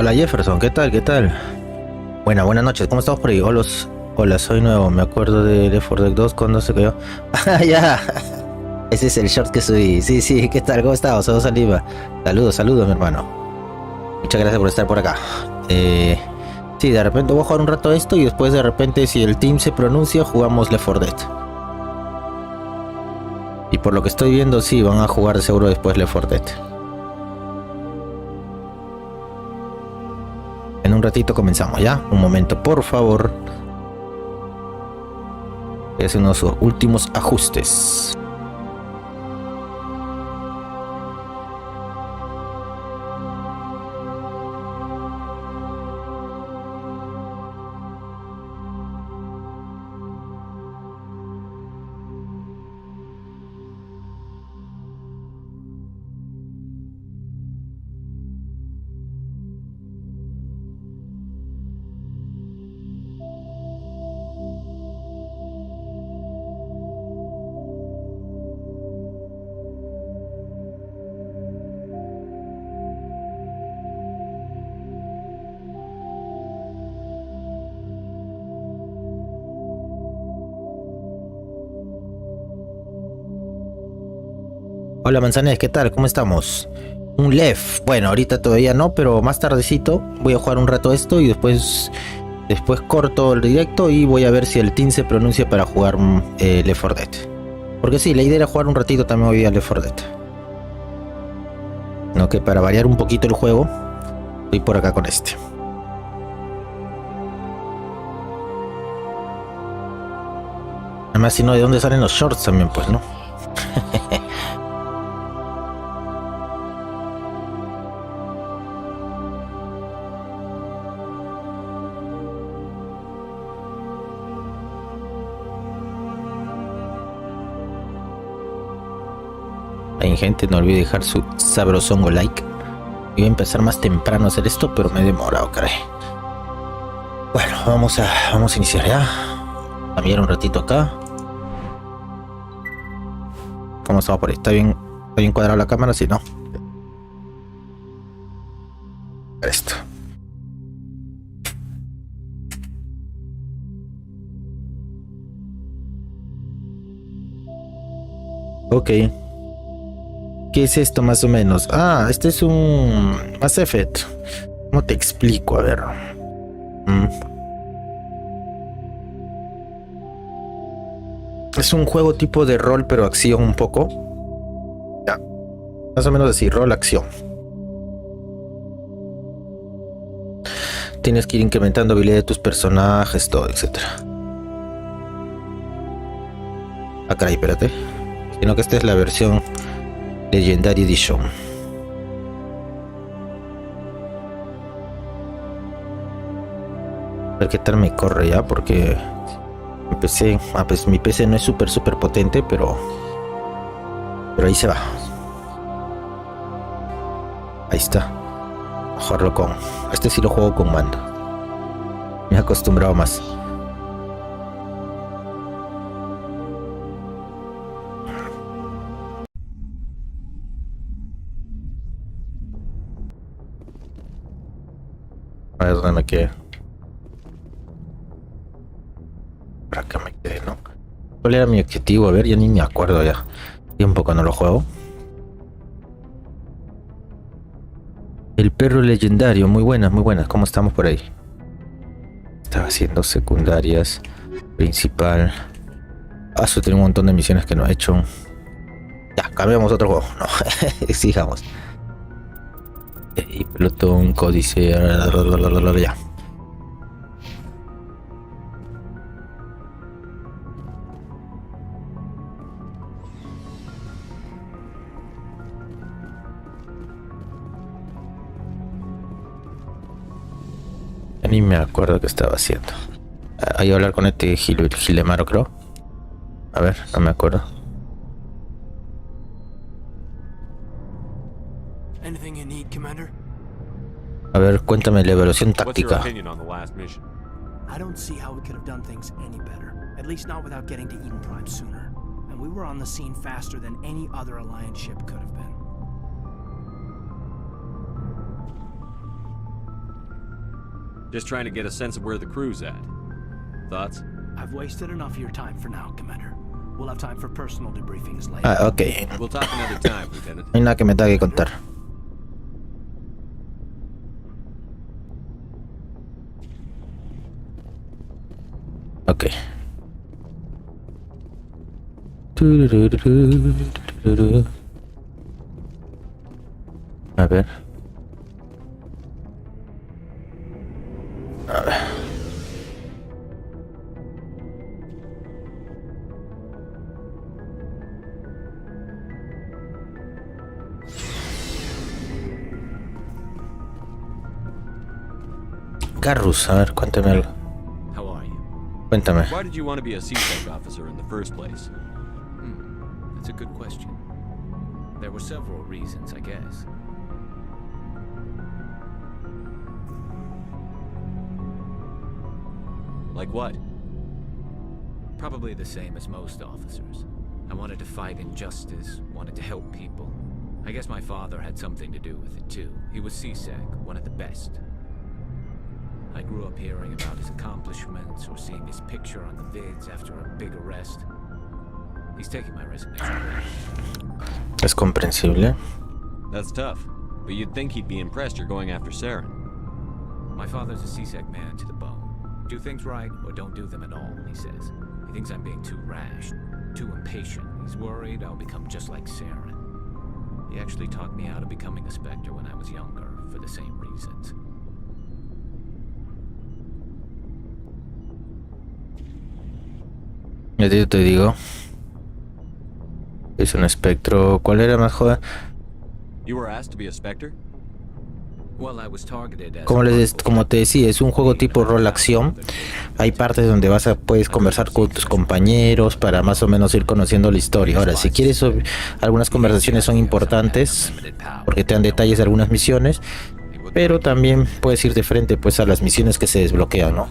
Hola Jefferson, ¿qué tal? ¿Qué tal? Buenas noches, ¿cómo estamos por ahí? Hola, soy nuevo, me acuerdo de Left 4 Dead 2 cuando se quedó. ¡Ah, ya! Ese es el short que subí. Sí, ¿qué tal? ¿Cómo estás? Saludos Saliva. Saludos, mi hermano. Muchas gracias por estar por acá. Sí, de repente voy a jugar un rato esto y después de repente, si el team se pronuncia, jugamos Left 4 Dead. Y por lo que estoy viendo, sí, van a jugar de seguro después Left 4 Dead. En un ratito comenzamos, ¿ya? Un momento, por favor. Voy a hacer unos últimos ajustes. Hola Manzanés, ¿qué tal? ¿Cómo estamos? Un Left. Bueno, ahorita todavía no, pero más tardecito voy a jugar un rato esto y después corto el directo y voy a ver si el team se pronuncia para jugar Left 4 Dead. Porque sí, la idea era jugar un ratito también hoy a Left 4 Dead. No, que para variar un poquito el juego, estoy por acá con este. Además, si no, ¿de dónde salen los shorts también? Pues, ¿no? Hay gente, no olvide dejar su sabrosongo like. Iba a empezar más temprano a hacer esto, pero me he demorado, caray. Bueno, vamos a iniciar ya. Cambiar un ratito acá. ¿Cómo estamos por ahí? ¿Está bien cuadrada la cámara? Si no. Esto. Ok. ¿Qué es esto más o menos? Ah, este es un Mass Effect. ¿Cómo te explico? A ver. Es un juego tipo de rol, pero acción un poco. Ya. Más o menos así, rol, acción. Tienes que ir incrementando habilidad de tus personajes, todo, etc. Ah, caray, espérate. Sino que esta es la versión Legendary Edition. A ver qué tal me corre ya, porque mi PC, pues mi PC no es súper potente, pero ahí se va. Ahí está. Jugarlo con... Este sí lo juego con mando. Me he acostumbrado más. A ver dónde me quedé. Para acá me quedé, ¿no? ¿Cuál era mi objetivo? A ver, ya ni me acuerdo ya. Tiempo cuando lo juego. El perro legendario, muy buenas. ¿Cómo estamos por ahí? Estaba haciendo secundarias, principal. Eso tiene un montón de misiones que no he hecho. Ya, cambiamos otro juego. No, exijamos. Y pelotón, códice, ya. Ni me acuerdo qué estaba haciendo. Hay a hablar con este Gilemaro, creo. A ver, no me acuerdo. A ver, cuéntame la evaluación táctica. I don't see how we could have done things any better. At least not without getting to Eden Prime sooner. And we were on the scene faster than any other Alliance ship could have been. Just trying to get a sense of where the crew's at. Thoughts? I've wasted enough of your time for now, Commander. We'll have time for personal debriefings later. Ah, ok. We'll talk another time, Lieutenant. No hay nada que me tenga que contar. Ok. A ver. A ver. Garrus, a ver, cuéntame algo. How are you? Cuéntame. Why did you want to be a CSEC officer in the first place? That's a good question. There were several reasons, I guess. Like what? Probably the same as most officers. I wanted to fight injustice, wanted to help people. I guess my father had something to do with it too. He was CSEC, one of the best. I grew up hearing about his accomplishments or seeing his picture on the vids after a big arrest. He's taking my resignation. Es comprensible. That's tough. But you'd think he'd be impressed you're going after Saren. My father's a CSEC man to the bone. Do things right or don't do them at all, he says. He thinks I'm being too rash, too impatient. He's worried I'll become just like Saren. He actually talked me out of becoming a Spectre when I was younger, for the same reasons. Ya te digo. Es un espectro. ¿Cuál era más joven? You were asked to be a Spectre? Well, I was targeted as Como te decía, es un juego tipo rol acción. Hay partes donde puedes conversar con tus compañeros para más o menos ir conociendo la historia. Ahora, si quieres, algunas conversaciones son importantes porque te dan detalles de algunas misiones, pero también puedes ir de frente pues a las misiones que se desbloquean, ¿no?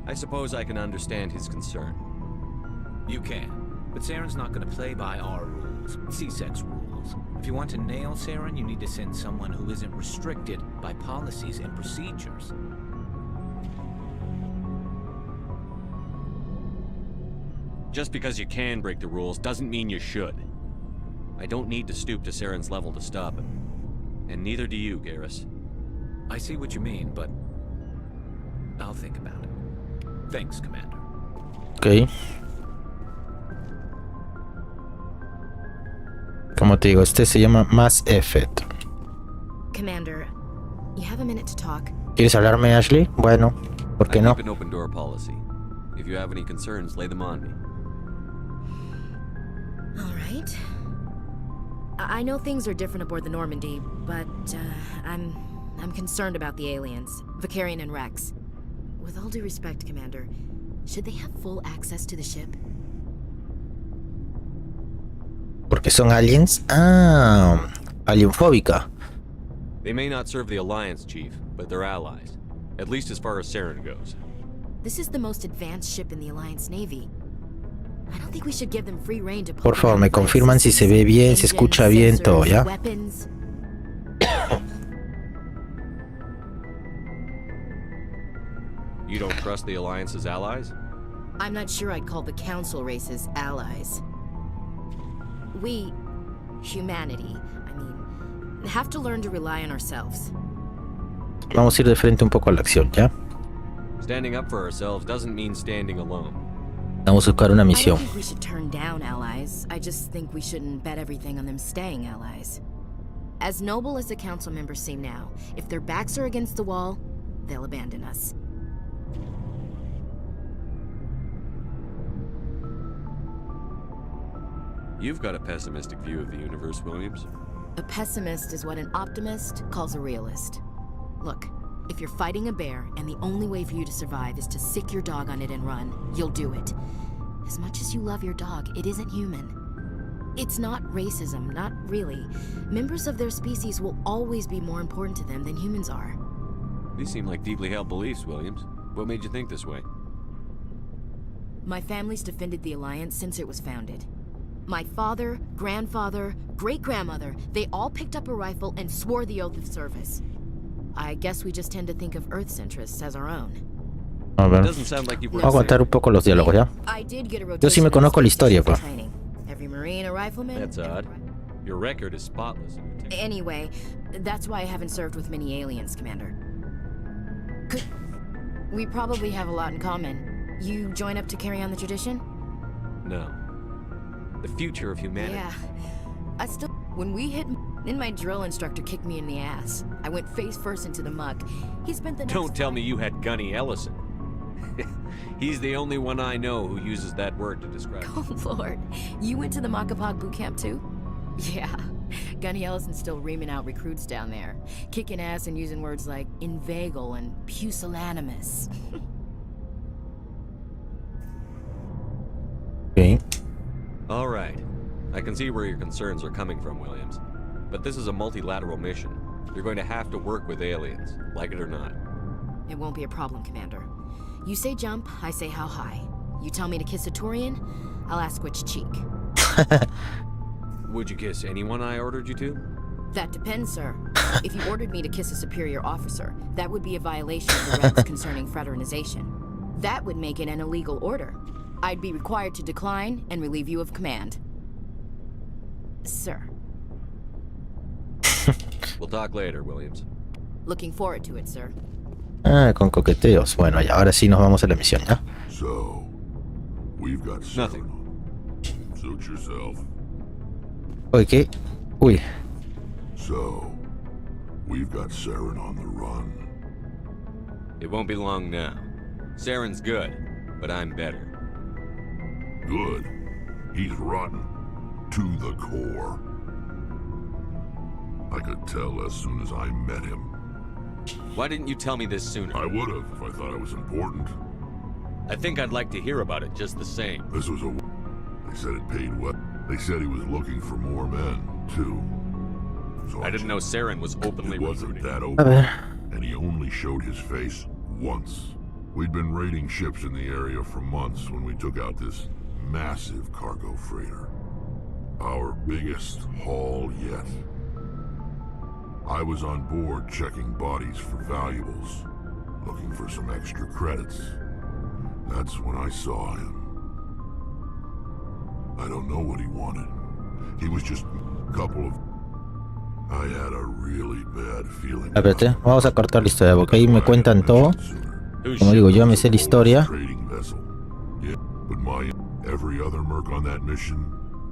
I suppose I can understand his concern. You can, but Saren's not going to play by our rules, CSEC's rules. If you want to nail Saren, you need to send someone who isn't restricted by policies and procedures. Just because you can break the rules doesn't mean you should. I don't need to stoop to Saren's level to stop him. And neither do you, Garrus. I see what you mean, but I'll think about it. Thanks, Commander. Ok. Como te digo, este se llama Mass Effect. Commander, you have a minute to talk. ¿Quieres hablarme, Ashley? Bueno, ¿por qué I no? keep an open door policy. If you have any concerns, lay them on me. All right. I know things are different aboard the Normandy, but I'm concerned about the aliens, Vicarian and Rex. With all due respect, Commander, should they have full access to the ship? Porque son aliens. Ah, alienfóbica. They may not serve the Alliance, Chief, but they're allies. At least as far as Saren goes. This is the most advanced ship in the Alliance Navy. I don't think we should give them free rein to Por favor, me confirman si se ve bien, se escucha bien todo, ¿ya? Weapons. You don't trust the Alliance's allies? I'm not sure I'd call the Council races allies. We, humanity, I mean, have to learn to rely on ourselves. Vamos a ir de frente un poco a la acción, ¿ya? Standing up for ourselves doesn't mean standing alone. Vamos a buscar una I don't misión. think we should turn down allies. I just think we shouldn't bet everything on them staying allies. As noble as the Council members seem now, if their backs are against the wall, they'll abandon us. You've got a pessimistic view of the universe, Williams. A pessimist is what an optimist calls a realist. Look, if you're fighting a bear and the only way for you to survive is to sick your dog on it and run, you'll do it. As much as you love your dog, it isn't human. It's not racism, not really. Members of their species will always be more important to them than humans are. These seem like deeply held beliefs, Williams. What made you think this way? My family's defended the Alliance since it was founded. My father, grandfather, great-grandmother, they all picked up a rifle and swore the oath of service. I guess we just tend to think of Earth's interests as our own. A ver. Doesn't sound like you've Voy a aguantar un poco los diálogos, ¿ya? I did get a Yo sí me rotation conozco la of historia, special pa. training. Every Marine, a rifleman. That's odd. Your record is spotless. Anyway, that's why I haven't served with many aliens, Commander. We probably have a lot in common. You join up to carry on the tradition? No. The future of humanity. Yeah. When we hit, my drill instructor kicked me in the ass. I went face first into the muck. He spent the next Don't tell me you had Gunny Ellison. He's the only one I know who uses that word to describe it. Oh, Lord. You went to the Makapog boot camp, too? Yeah. Gunny Ellison's still reaming out recruits down there. Kicking ass and using words like inveigle and pusillanimous. Okay. All right. I can see where your concerns are coming from, Williams. But this is a multilateral mission. You're going to have to work with aliens, like it or not. It won't be a problem, Commander. You say jump, I say how high. You tell me to kiss a Turian, I'll ask which cheek. Would you kiss anyone I ordered you to? That depends, sir. If you ordered me to kiss a superior officer, that would be a violation of the regs concerning fraternization. That would make it an illegal order. I'd be required to decline and relieve you of command. Sir. We'll talk later, Williams. Looking forward to it, sir. Ah, con coqueteos. Bueno, y ahora sí nos vamos a la misión, ¿ya? So, we've got Nothing. Suit yourself. Oye, ¿qué? Uy. So, we've got Saren on the run. It won't be long now. Saren's good, but I'm better. Good. He's rotten. To the core. I could tell as soon as I met him. Why didn't you tell me this sooner? I would have if I thought it was important. I think I'd like to hear about it just the same. This was a... They said it paid well. They said he was looking for more men, too. So I didn't know Saren was openly It wasn't recruiting. that A open. ver. And he only showed his face once. We'd been raiding ships in the area for months when we took out this massive cargo freighter. Our biggest haul yet. I was on board checking bodies for valuables, looking for some extra credits. That's when I saw him. I don't know what he wanted. He was just a couple of... I had a really bad feeling. Espérate, vamos a cortar la historia porque ahí me cuentan todo. Who's Como digo, yo me sé la historia. Trading vessel. Yeah, but every other merc on that mission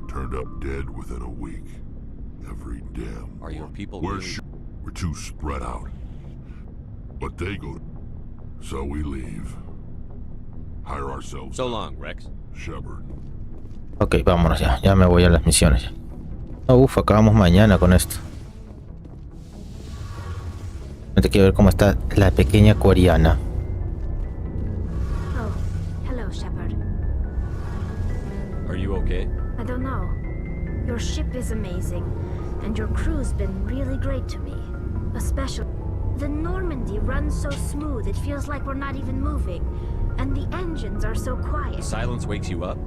turned up dead within a week. Every damn. Are your people We're really... we're too spread out. But they go. So we leave. Hire ourselves. So long, Rex. Shepard. Ok, vámonos ya. Ya me voy a las misiones. Oh, uf, acabamos mañana con esto. Te quiero ver cómo está la pequeña coreana. Oh, hello, Shepard. Are you okay? I don't know. Your ship is amazing, and your crew's been really great to me. Especially, the Normandy runs so smooth it feels like we're not even moving, and the engines are so quiet. Silence wakes you up?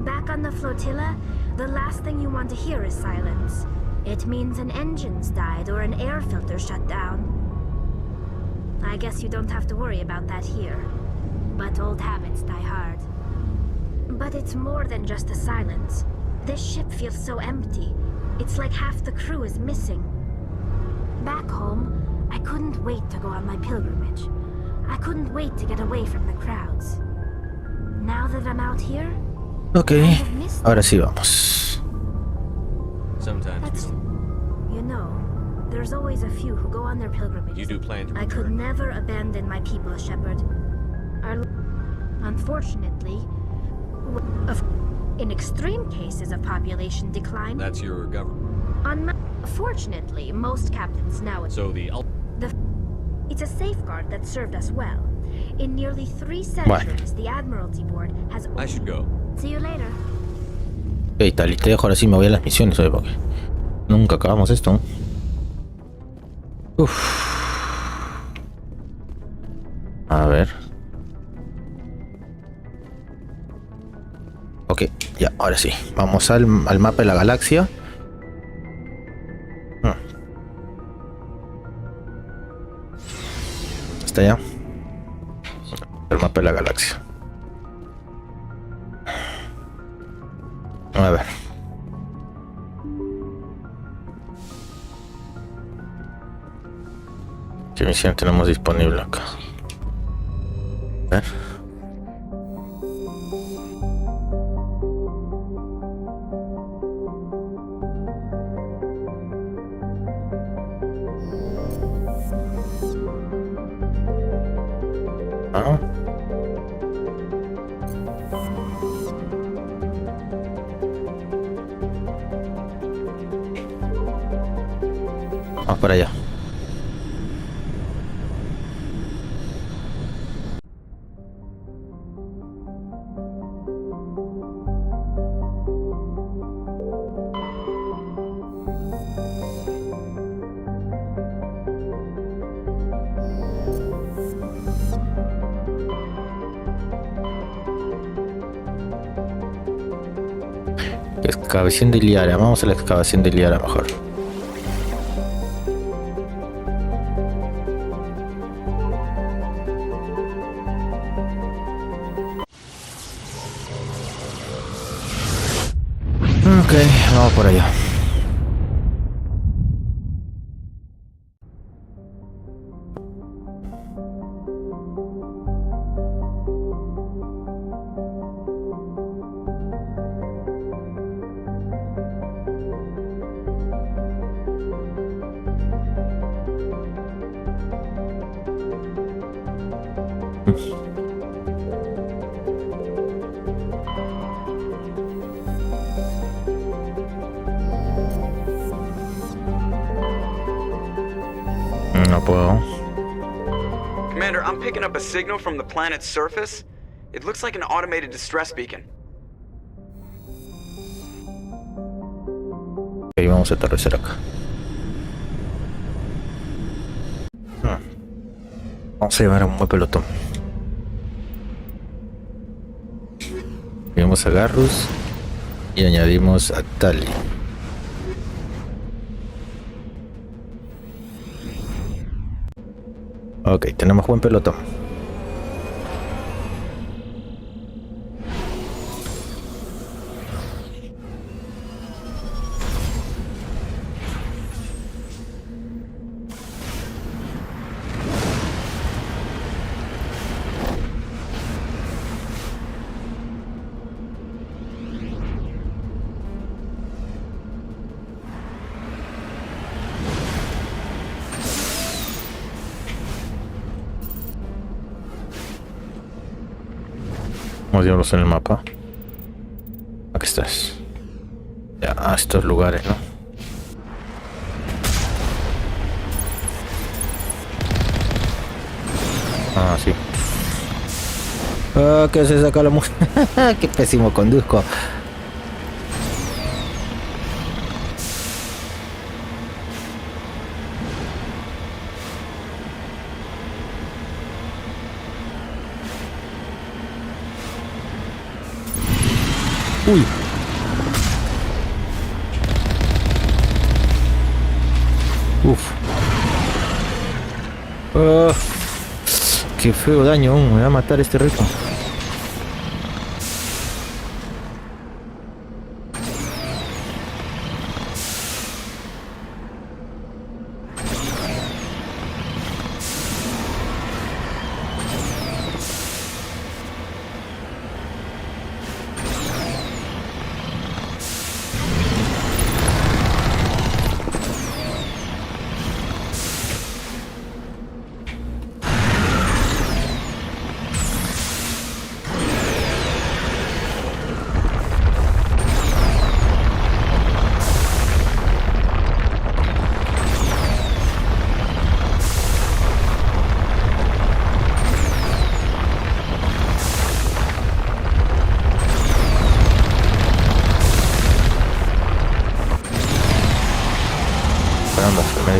Back on the flotilla, the last thing you want to hear is silence. It means an engine's died or an air filter shut down. I guess you don't have to worry about that here. But old habits die hard. But it's more than just the silence. This ship feels so empty. It's like half the crew is missing. Back home, I couldn't wait to go on my pilgrimage. I couldn't wait to get away from the crowds. Now that I'm out here, Ok, I have missed ahora sí vamos. Sometimes That's... we don't. You know, there's always a few who go on their pilgrimages. You do plan to I could return? never abandon my people, Shepard. Unfortunately, in extreme cases of population decline, That's your government. Fortunately, most captains now... So the It's a safeguard that served us well. In nearly 3 centuries, the Admiralty Board has... I should go. See you later. Ok, tal, y te dejo ahora sí me voy a las misiones, ¿sabes? Porque nunca acabamos esto. Uff. A ver. Ok, ya, ahora sí. Vamos al mapa de la galaxia. Hasta allá. El mapa de la galaxia. A ver. ¿Qué misión tenemos disponible acá? A ver. Ah. Vamos para allá. Excavación de Liara. Vamos a la excavación de Liara mejor. Ok, vamos por allá. No puedo. Commander, I'm picking up a signal from the planet's surface. It looks like an automated distress beacon. Ok, vamos a aterrizar acá. Vamos a llevar a un buen pelotón. Llevamos a Garrus y añadimos a Tali. Ok, tenemos buen pelotón. Vamos a llevarlos en el mapa. Aquí estás. Ya, a estos lugares, ¿no? Ah, sí. Ah, ¿qué se saca la música? Qué pésimo conduzco. Uy. Uf. Qué feo daño, me va a matar este rico.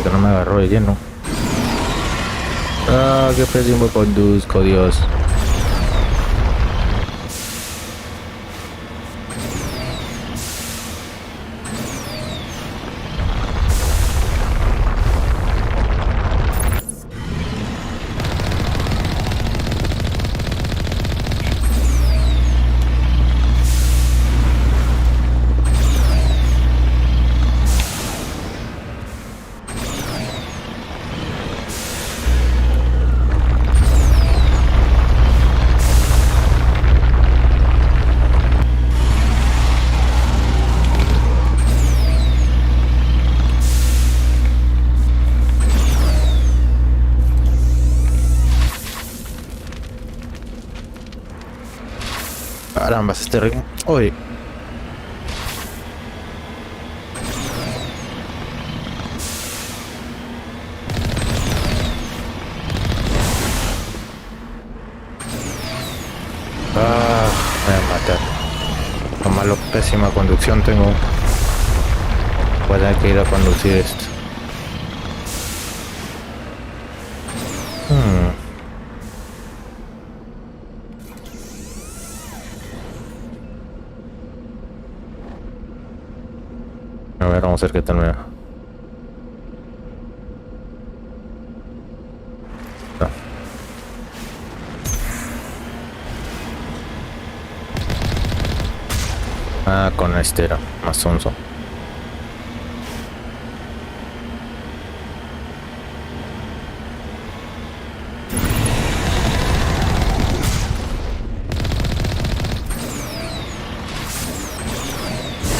Que no me agarró de lleno. Ah, qué pésimo conduzco, Dios. Caramba, este ritmo. Uy. Ah, me voy a matar. Lo malo, pésima conducción tengo. Voy a tener que ir a conducir esto. A ver, vamos a ver qué tal me va. No. Ah, con este era más sonso.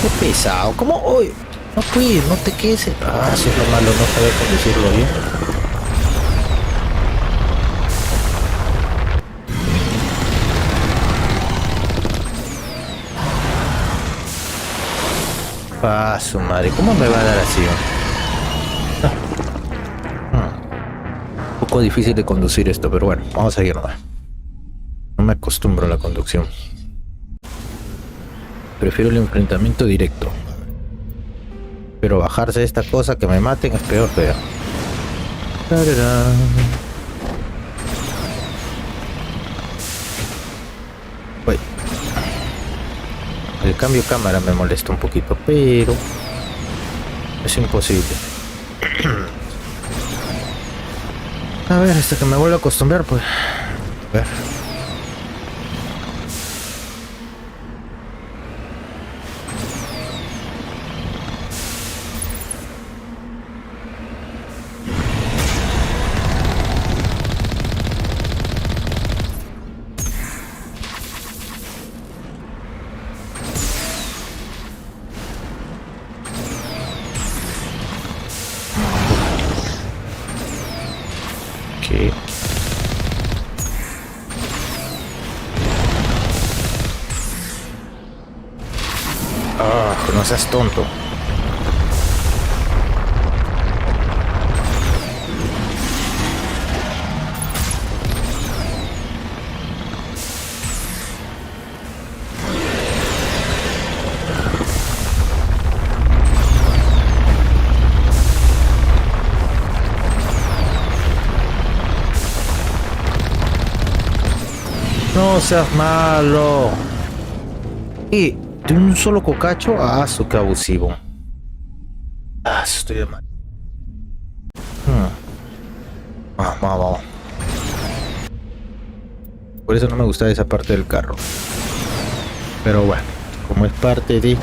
Qué pesado, ¿cómo hoy? No puedes, no te quedes. Ah, eso es lo malo, no saber conducirlo bien. Ah, su madre, ¿cómo me va a dar así? Un poco difícil de conducir esto, pero bueno, vamos a seguir nomás. No me acostumbro a la conducción. Prefiero el enfrentamiento directo. Pero bajarse de esta cosa que me maten es peor, peor. Uy. El cambio de cámara me molesta un poquito, pero es imposible. A ver, hasta que me vuelva a acostumbrar, pues. A ver. Ah, que no seas tonto. No seas malo. Y de un solo cocacho, ah, su que abusivo. Ah, estoy de mal. Vamos. Por eso no me gusta esa parte del carro. Pero bueno, como es parte de...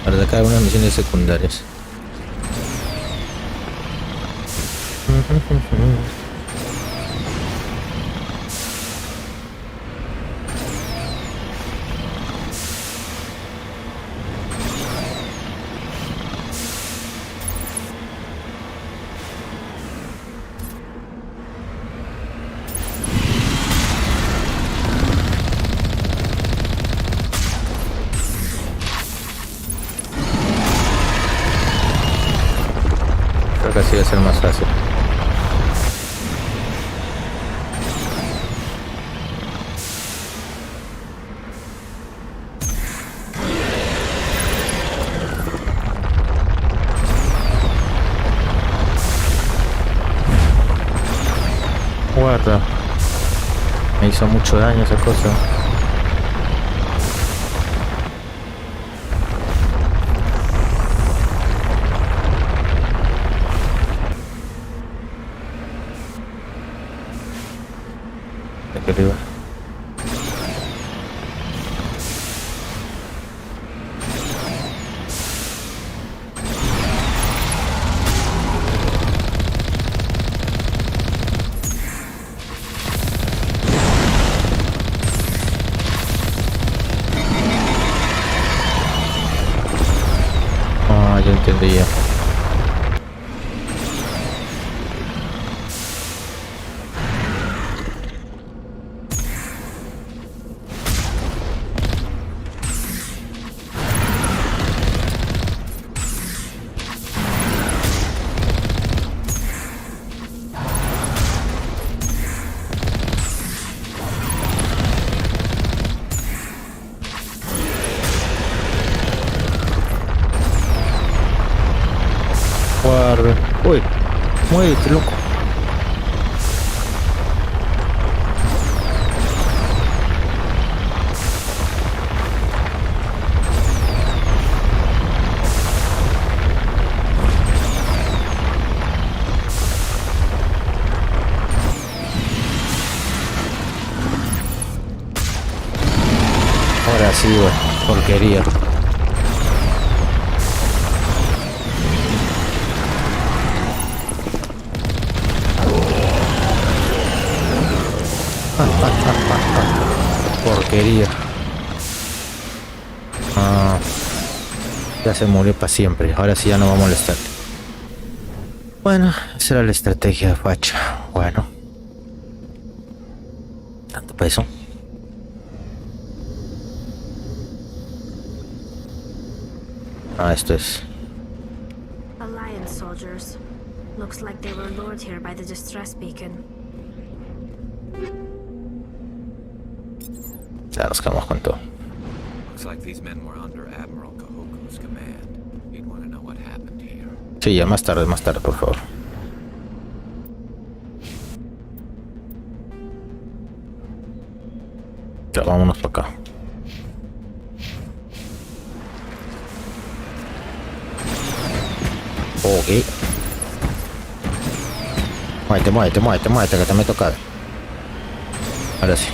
para sacar unas misiones secundarias. Creo que así va a ser más fácil. Guarda. Me hizo mucho daño esa cosa. De que arriba. Yo entendía. tarde. Uy, muévete, loco. Ahora sí, güey, porquería. Porquería. Ya se murió para siempre. Ahora sí ya no va a molestar. Bueno, esa era la estrategia de facha. Bueno. Tanto peso. Esto es. Alliance soldiers. Looks like they were lured here by the distress beacon. Ya nos quedamos con todo. Looks like these men were under Admiral Kahoku's command. He'd want to know what happened here. Sí, ya más tarde, por favor. Ya, vámonos para acá. Ok. Muévete, que te me toca. Ahora sí.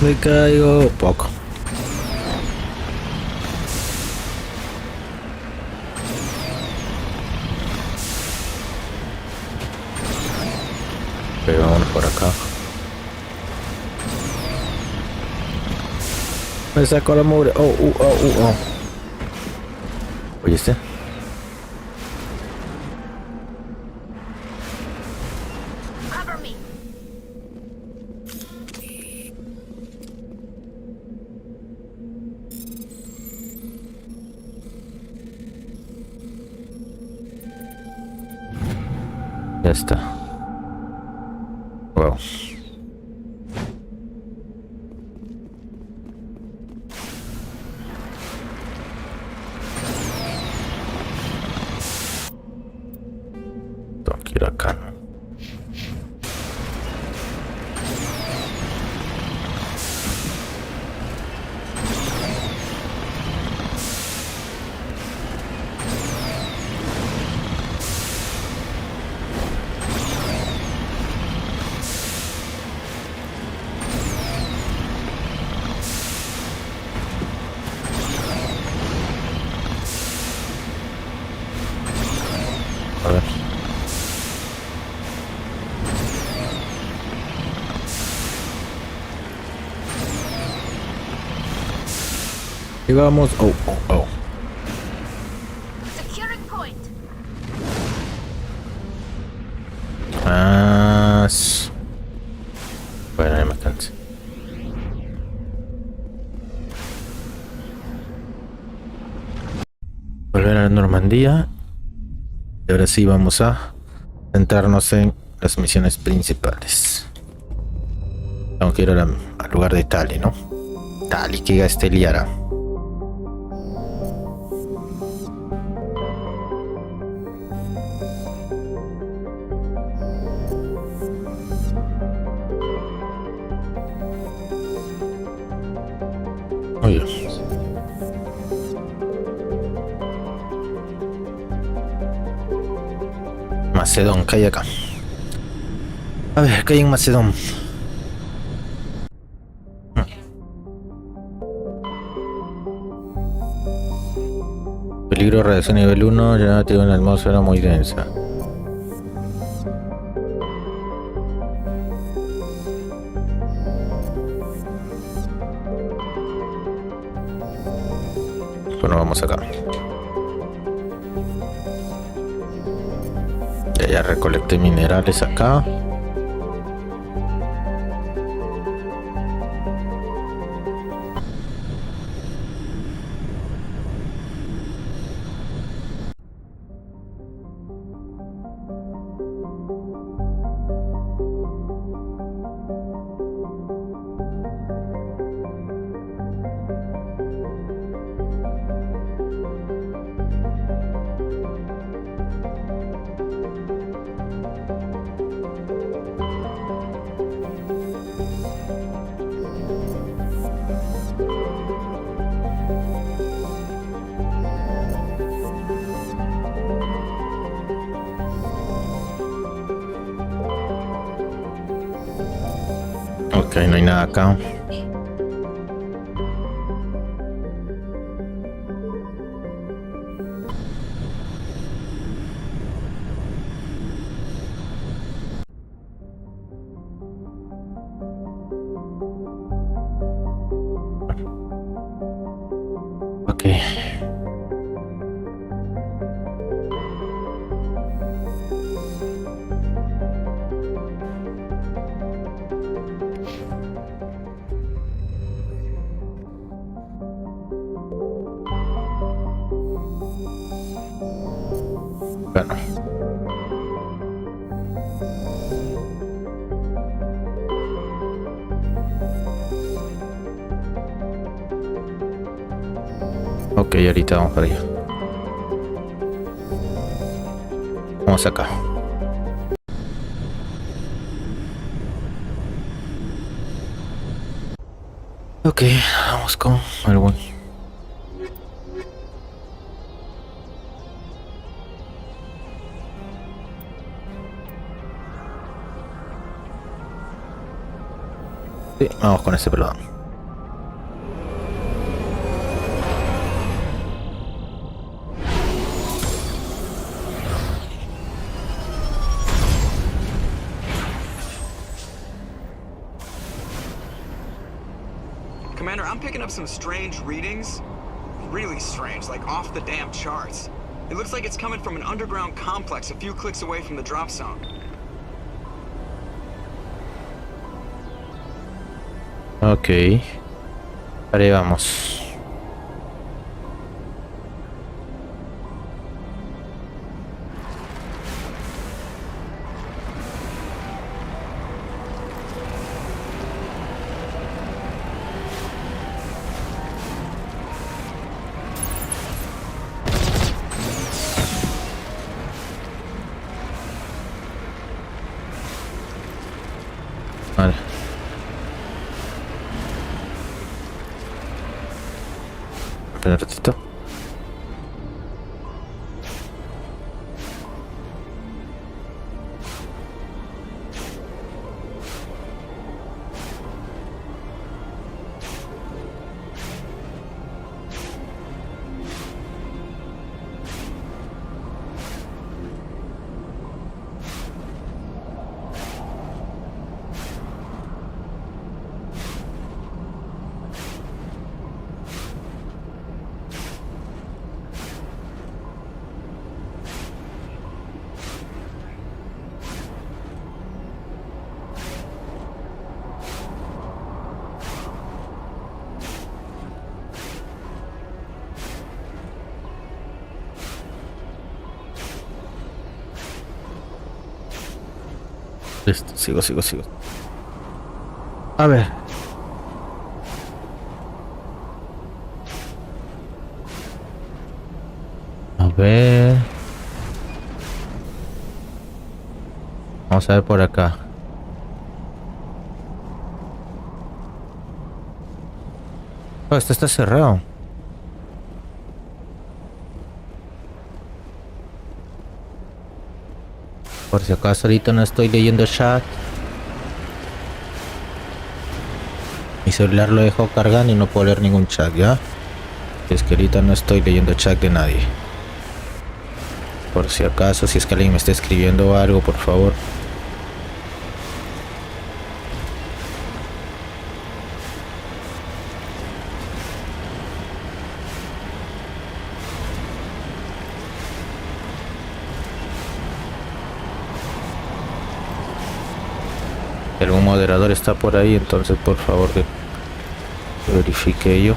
Me caigo poco. Pero vámonos por acá. Me sacó la mugre. Oh. ¿Oíste? Cover me. Ya está. Wow. Tengo que ir acá, ¿no? A ver. Y vamos. Oh. Securing point. Bueno, ya me cansé. Volver a la Normandía. Y ahora sí vamos a centrarnos en las misiones principales. Tengo que ir al lugar de Tali, ¿no? Tali que Gasteliara. Oye. Macedón, ¿qué hay acá? A ver, ¿qué hay en Macedón? Peligro de radiación nivel 1, ya tiene una atmósfera muy densa. Bueno, vamos acá. Ya recolecté minerales acá. Ok, no hay nada acá. Ok. Bueno. Ok, ahorita vamos para allá. Vamos acá. Ok, vamos con algún. Sí, vamos con ese, perdón. Commander, I'm picking up some strange readings. Really strange, like off the damn charts. It looks like it's coming from an underground complex a few clicks away from the drop zone. Ok. Ahí vamos. Vale. Espera un ratito. Listo, sigo. A ver. A ver. Vamos a ver por acá. Oh, esto está cerrado. Por si acaso ahorita no estoy leyendo chat. Mi celular lo dejo cargando y no puedo leer ningún chat, ¿ya? Es que ahorita no estoy leyendo chat de nadie. Por si acaso, si es que alguien me está escribiendo algo, por favor. Si algún moderador está por ahí, entonces por favor que verifique ello.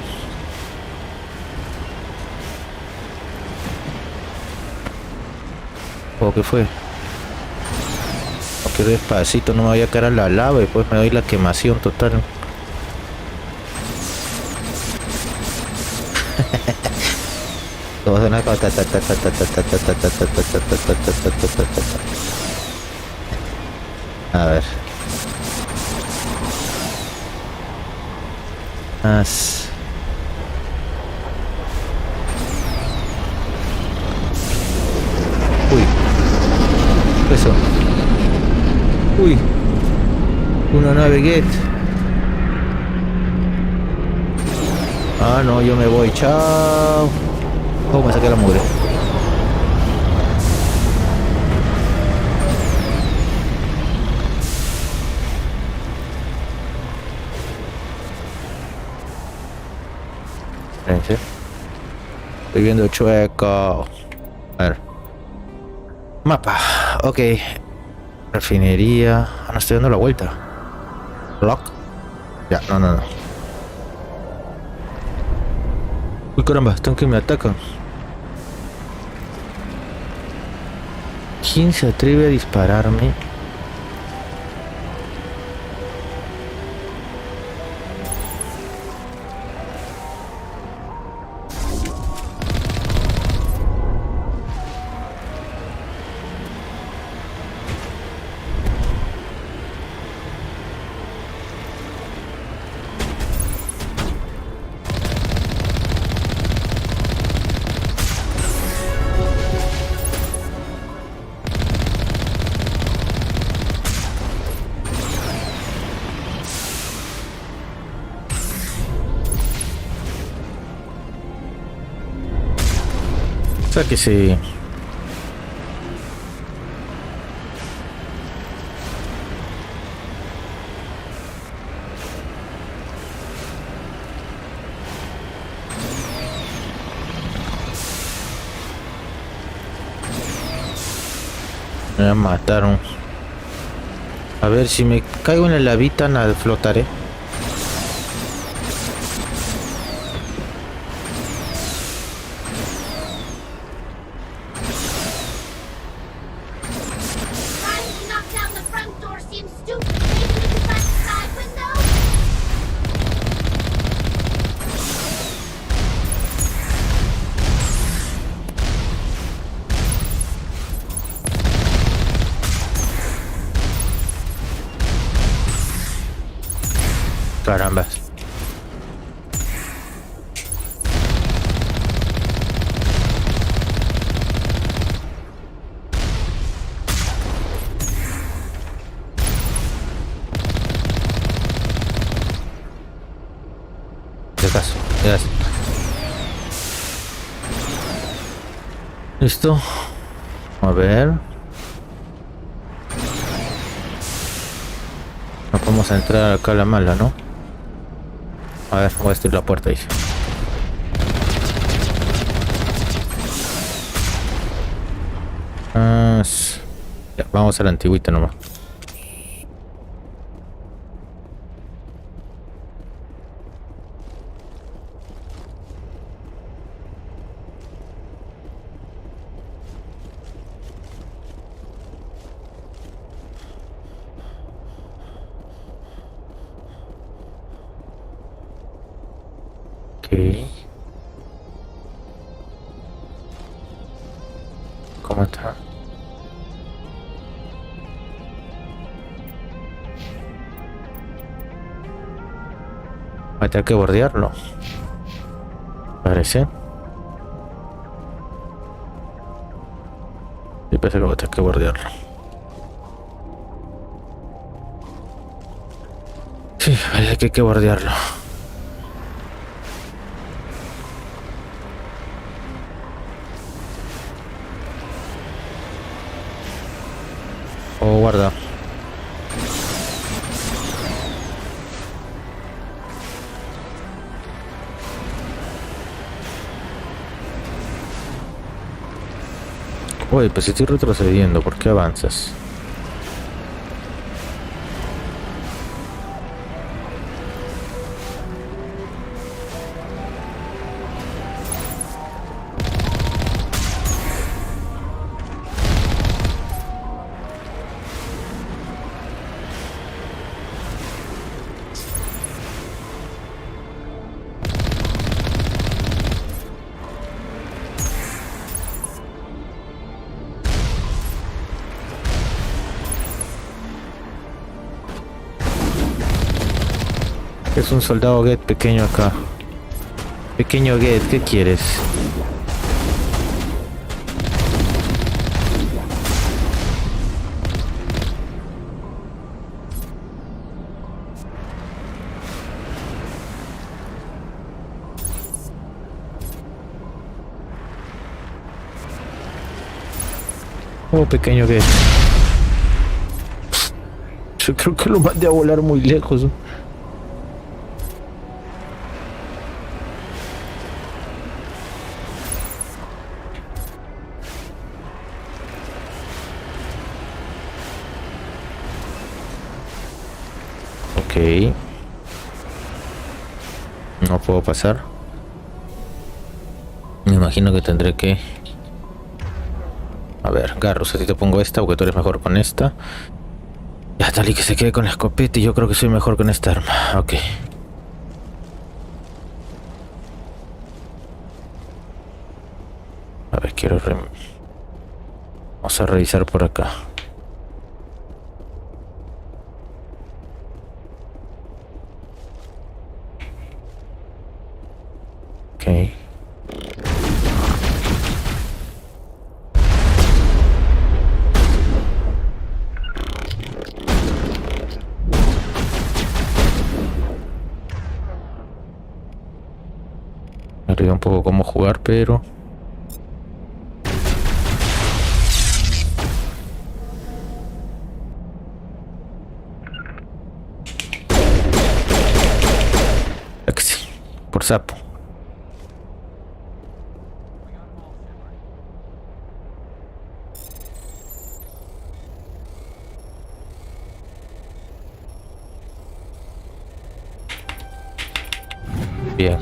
¿O qué fue? Que despacito, no me voy a caer a la lava y pues me doy la quemación total. A ver. Más. Uy. Eso. Uy. Una nave get. Ah, no, yo me voy. Chao. Oh, me saqué la mugre. Espérense. Estoy viendo chueco. A ver. Mapa. Ok. Refinería. Ah, no estoy dando la vuelta. Lock. Ya, no. Uy, caramba, están que me atacan. ¿Quién se atreve a dispararme? O sea que sí. Me mataron. A ver, si me caigo en el lavita, nada, flotaré. Carambas. De caso, ya. Listo. A ver. No podemos entrar acá a la mala, ¿no? A ver, voy a destruir la puerta, dice. Ya, vamos a la antigüita nomás. ¿Cómo está? Voy a tener que bordearlo. Parece. Y parece que voy a tener que bordearlo. Sí, parece que hay que bordearlo. Oh, guarda. Oye, pues estoy retrocediendo, ¿por qué avanzas? Es un soldado Get pequeño acá. Pequeño Get, ¿qué quieres? Oh, pequeño que es. Yo creo que lo mandé a volar muy lejos. Ok. No puedo pasar. Me imagino que tendré que... A ver, Garrus, a ti te pongo esta porque tú eres mejor con esta. Ya, tal y que se quede con la escopeta y yo creo que soy mejor con esta arma. Ok. A ver, vamos a revisar por acá. Ok. Me olvidé un poco cómo jugar, pero... Sí, por sapo. Bien.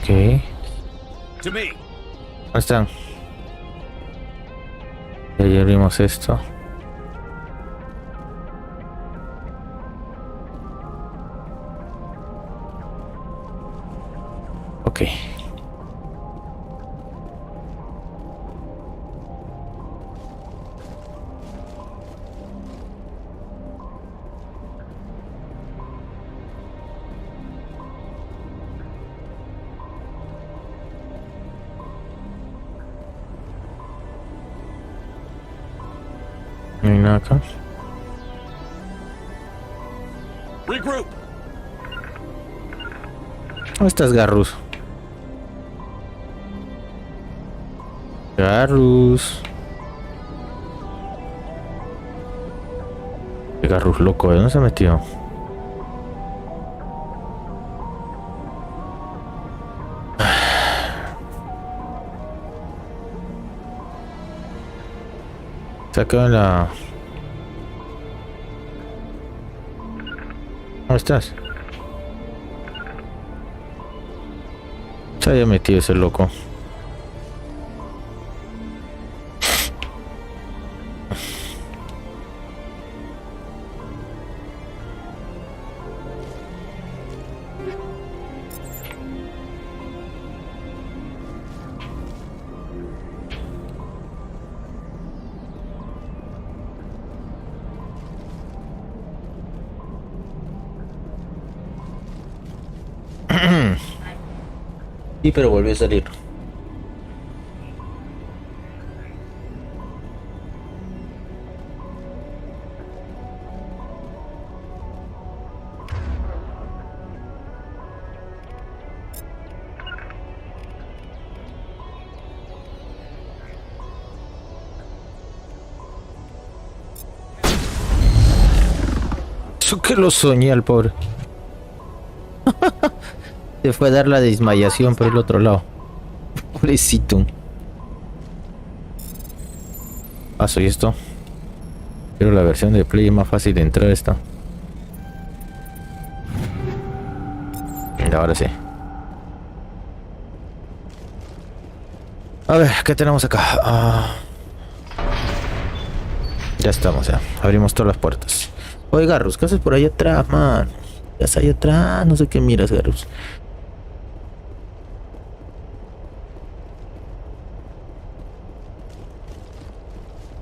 Ok. To me. ¿Dónde están? Ya abrimos esto. Ok. No hay nada acá. Regroup. ¿Dónde estás, Garrus? Garrus. Qué Garrus loco, ¿de dónde se metió? Se ha quedado en la... ¿Dónde estás? Se había metido ese loco. Sí, pero volvió a salir. Eso que lo soñé al pobre. Se fue a dar la desmayación por el otro lado. Pobrecito. Paso y esto. Pero la versión de Play es más fácil de entrar esta. Mira, ahora sí. A ver, ¿qué tenemos acá? Ya estamos, ya. Abrimos todas las puertas. Oye, Garrus, ¿qué haces por ahí atrás, man? ¿Qué haces ahí atrás? No sé qué miras, Garrus.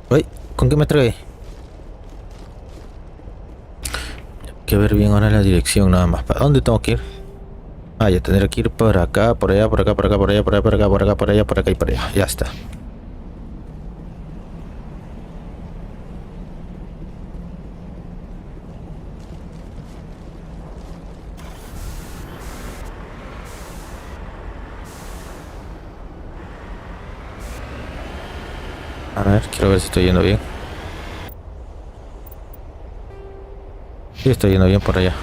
Uy, ¿con qué me trae? Hay que ver bien ahora la dirección nada más. ¿Para dónde tengo que ir? Ah, ya tendré que ir por acá, por allá, por acá, por acá, por allá, por allá, por acá, por acá, por allá, por acá y por allá. Ya está. A ver, quiero ver si estoy yendo bien. Sí, estoy yendo bien por allá.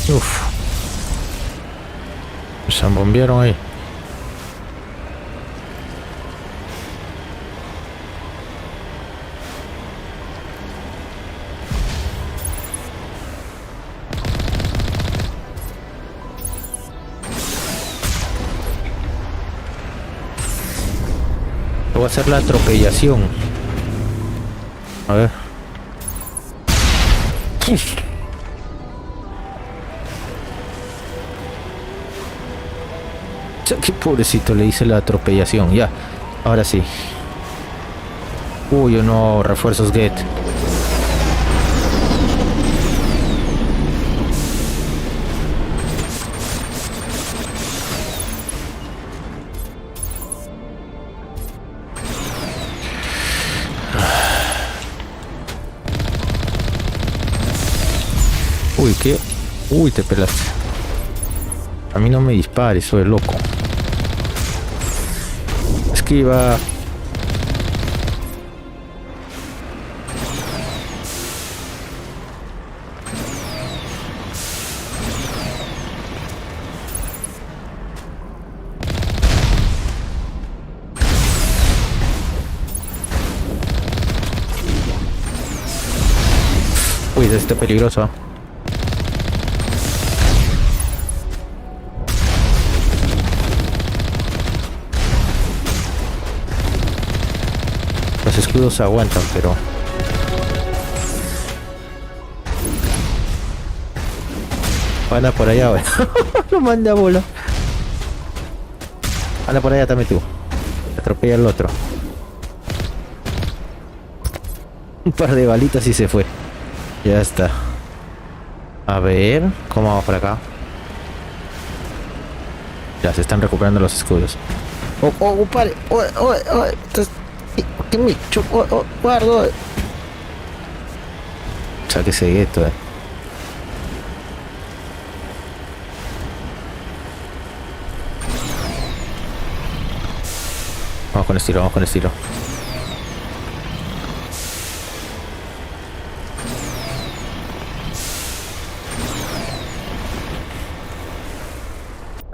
Uf. Se zambombearon ahí. Voy a hacer la atropellación. A ver. Qué pobrecito, le hice la atropellación. Ya, ahora sí. Uy, no, refuerzos get. Uy, ¿qué? Uy, te pelaste. A mí no me dispares, soy loco. Esquiva. Uy, este está peligroso. Los escudos aguantan, pero... Anda por allá, güey. Lo manda a bola. Anda por allá también tú. Atropella al otro. Un par de balitas y se fue. Ya está. A ver, ¿cómo vamos por acá? Ya se están recuperando los escudos. Oh, pare. ¿Qué me chupo? Guardo. Sáquese esto, Vamos con estilo, vamos con estilo.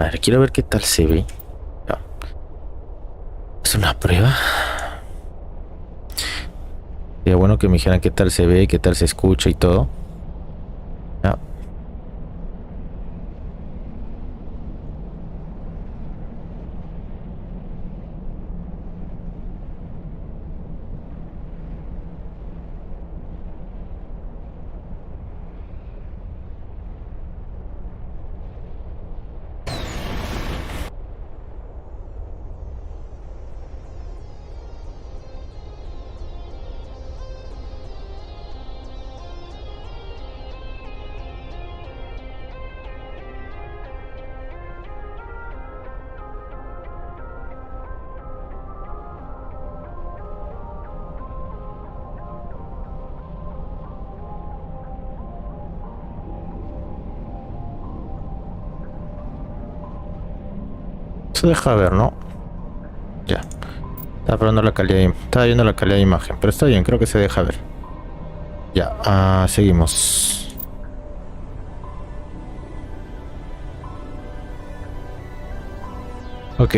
A ver, quiero ver qué tal se ve. No. Es una prueba. Sería bueno que me dijeran qué tal se ve, qué tal se escucha y todo. Ya. Se deja ver, ¿no? Ya. Estaba probando la calidad estaba viendo la calidad de imagen, pero está bien, creo que se deja ver. Ya, seguimos. Ok.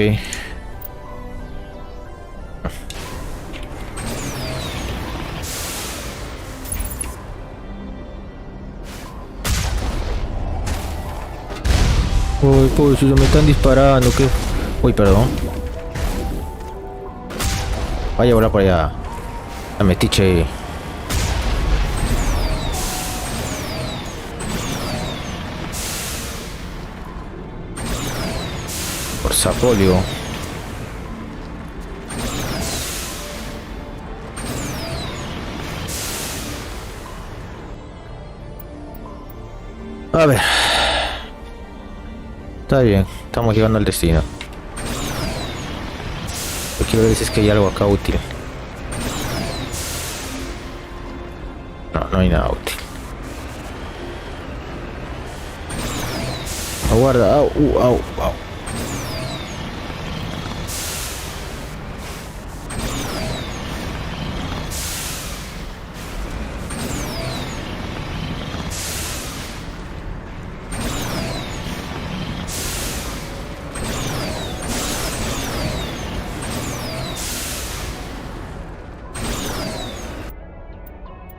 Uy, pobrecito, me están disparando, ¿qué? Uy, perdón. Vaya a volar por allá. La metiche. Por sapolio. Está bien, estamos llegando al destino. Lo que quiero ver si es que hay algo acá útil. No, no hay nada útil. Aguarda, au, au, au.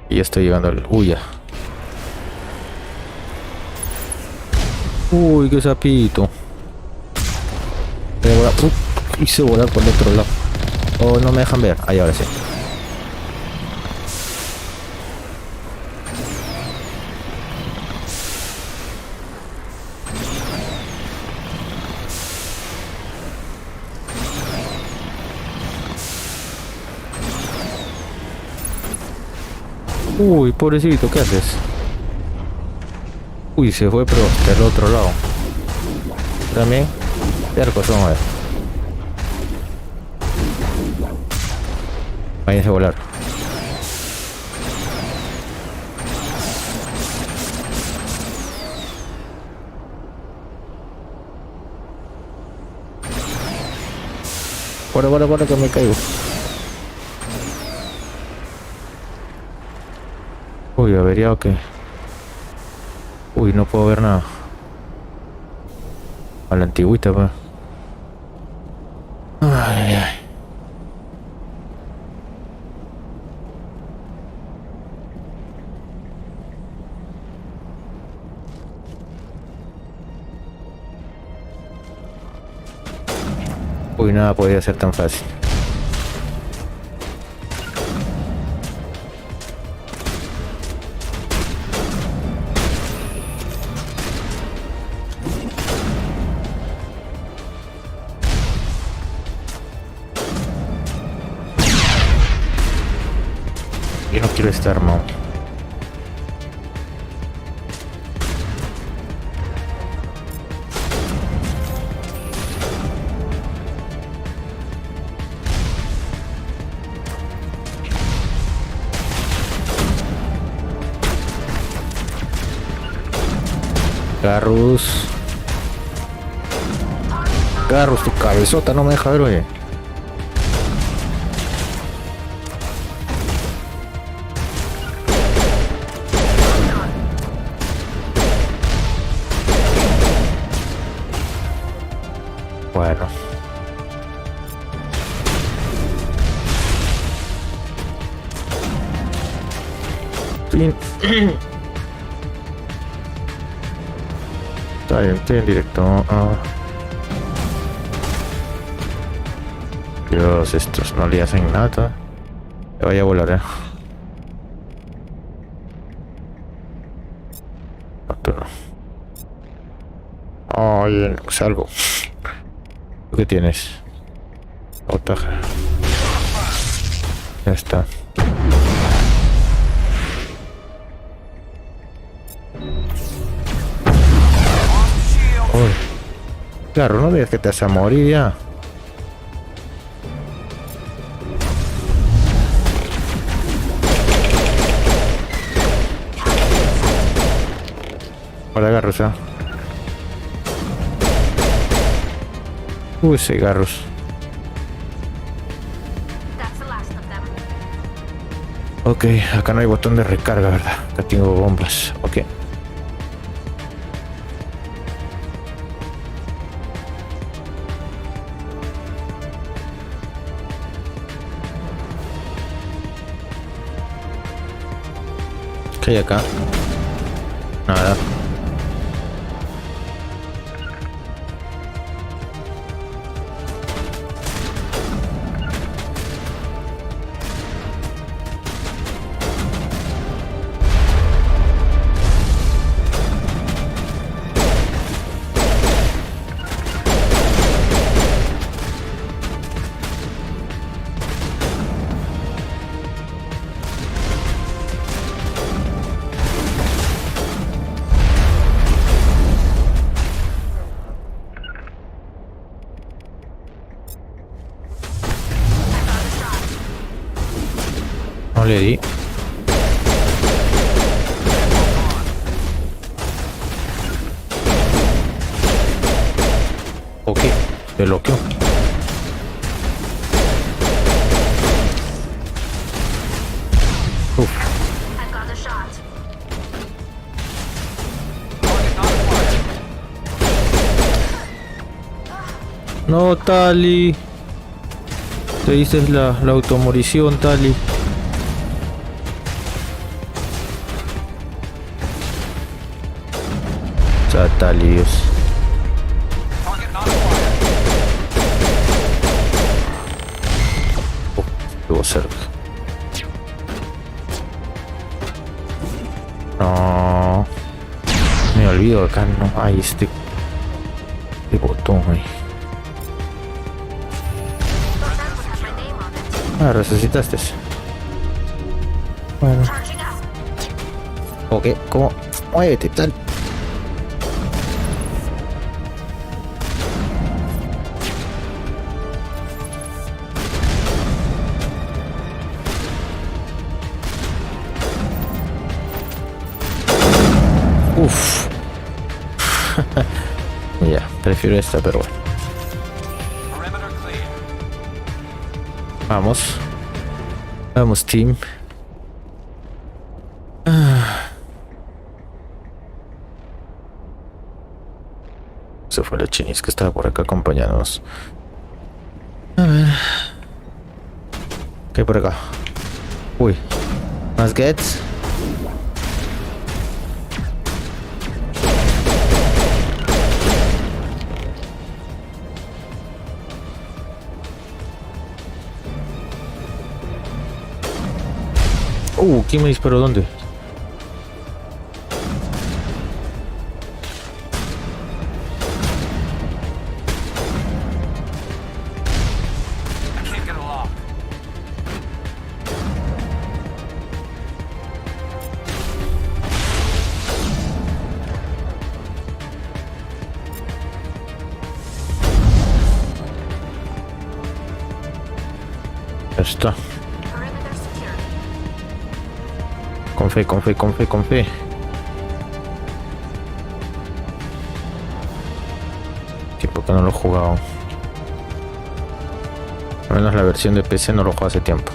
Y ya estoy llegando al... Uy, ya. Uy, qué sapito. Hice volar por el otro lado. Oh, no me dejan ver. Ahí, ahora sí. Uy, pobrecito, ¿qué haces? Uy, se fue pero del otro lado. También. Tercos son, a ver. Váyanse a volar. Guarda que me caigo. Uy, averiado que... Uy, no puedo ver nada. A la antigüita, pues. Ay, ay. Uy, nada podía ser tan fácil. Yo no quiero estar, no. Garrus. Garrus, tu cabezota no me deja ver, oye. Bueno. Fin. Está bien, estoy en directo. Dios, estos no le hacen nada. Me vaya a volar, No, tú no. Oye, salgo. ¿Tú qué tienes? Otaja. Ya está. Uy. Claro, no digas que te vas a morir ya. Hola, Garrus, Uy, sí, Garrus. Ok, acá no hay botón de recarga, ¿verdad? Acá tengo bombas. Ok. ¿Qué hay acá? Nada. No le di. Ok, se bloqueó. Uf. I've got a shot. No, Tali. Te dices la automorición, Tali. Ya, Tali, Dios. Estuvo cerca. No. Me olvido acá, no hay este botón ahí. Ah, resucitaste. Bueno. Ok, ¿cómo? Muévete, tal. Uf. Ya, prefiero esta, pero bueno. Vamos. Vamos, team. Se fue la chinis que estaba por acá acompañándonos. A ver. ¿Qué hay por acá? Uy. Más gets. ¿Quién me disparó? ¿Dónde? Ya está. Con fe, con fe, con fe, con fe. Tiempo que no lo he jugado. Al menos la versión de PC no lo juego hace tiempo.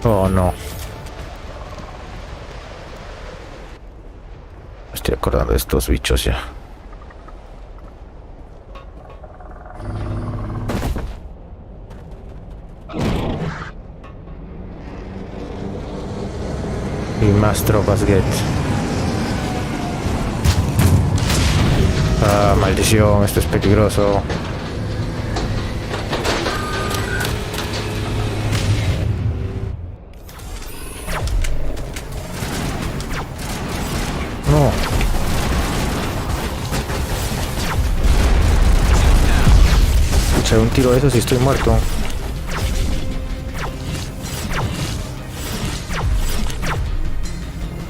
Oh no. Estoy acordando de estos bichos ya. Y más tropas get. Ah, maldición, esto es peligroso. No. Echar un tiro de esos y estoy muerto.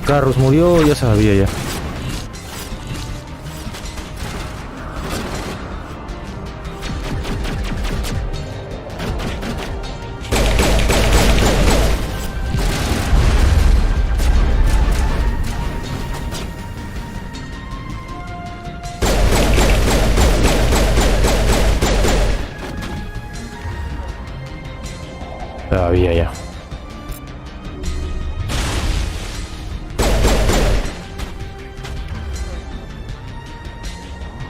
Carros murió, ya sabía ya. Sabía ya.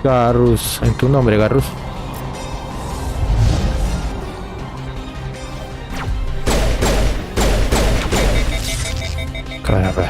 Garrus, en tu nombre, Garrus. Caramba.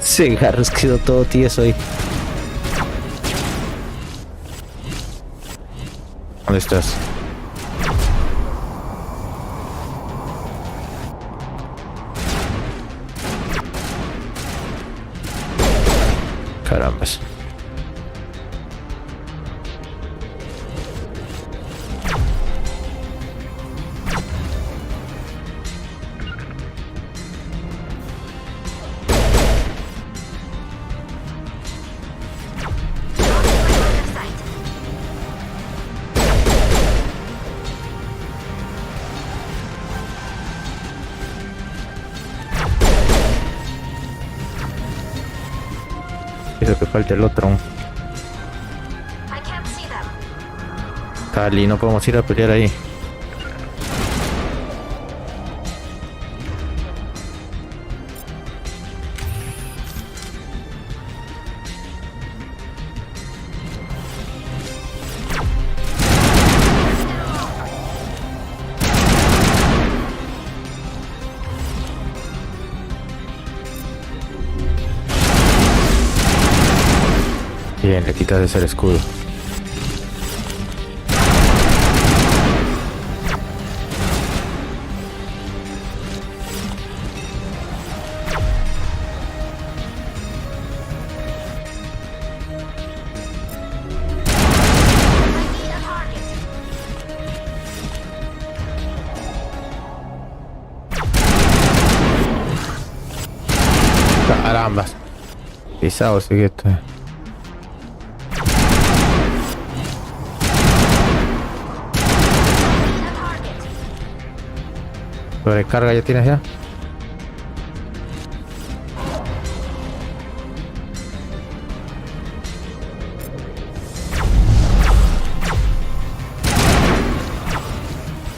Ese Garrus quedó todo tieso ahí. ¿Dónde estás? falta el otro. I can't see them. Cali, no podemos ir a pelear ahí. Bien, le quitas ese escudo. Caramba. Pisado sigue esto. Sobrecarga ya tienes ya.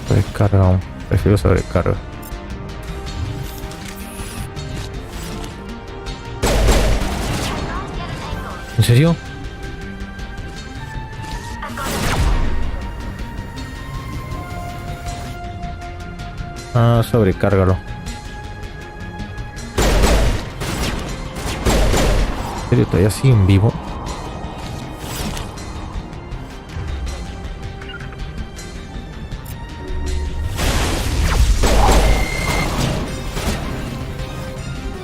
Sobrecarga aún. Prefiero sobrecarga. ¿En serio? Ah, sobrecárgalo. ¿En serio? ¿Todavía así en vivo?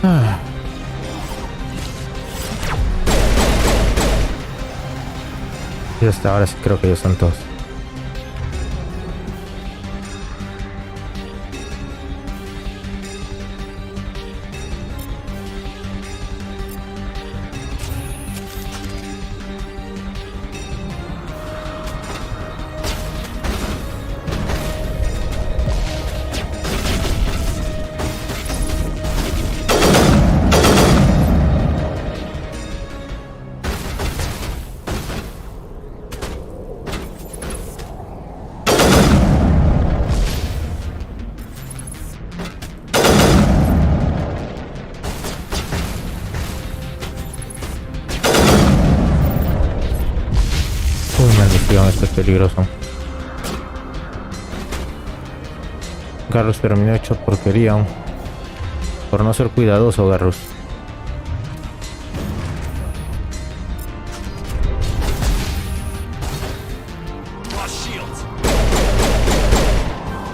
Ah. Y hasta ahora sí creo que ya son todos. Maldición, esto es peligroso. Garrus terminó hecho porquería por no ser cuidadoso, Garrus.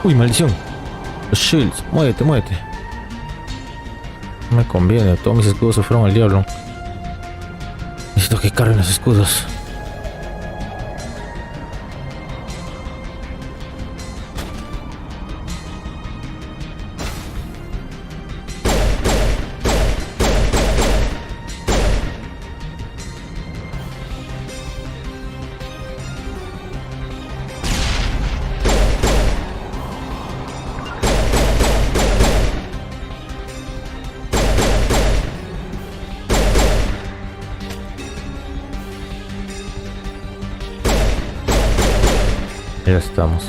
Uy, maldición. Los shields, muévete, muévete. No me conviene, todos mis escudos se fueron al diablo. Necesito que carguen los escudos. Ya estamos.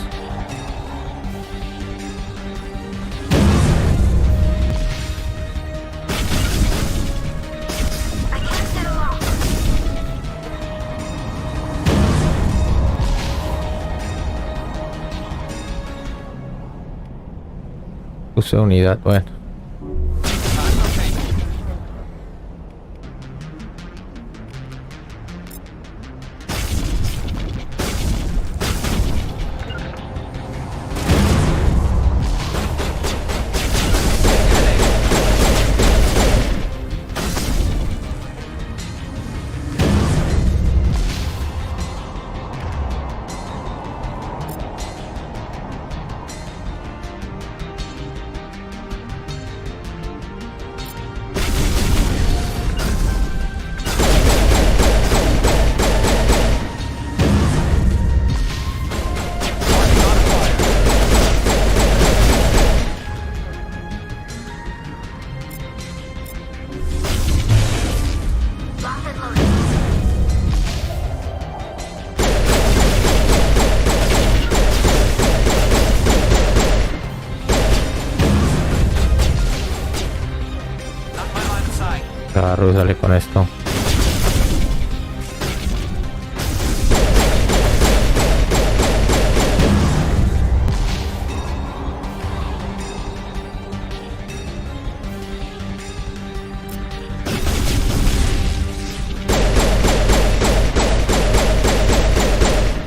Puse unidad, bueno. Ya, Ruth, dale con esto.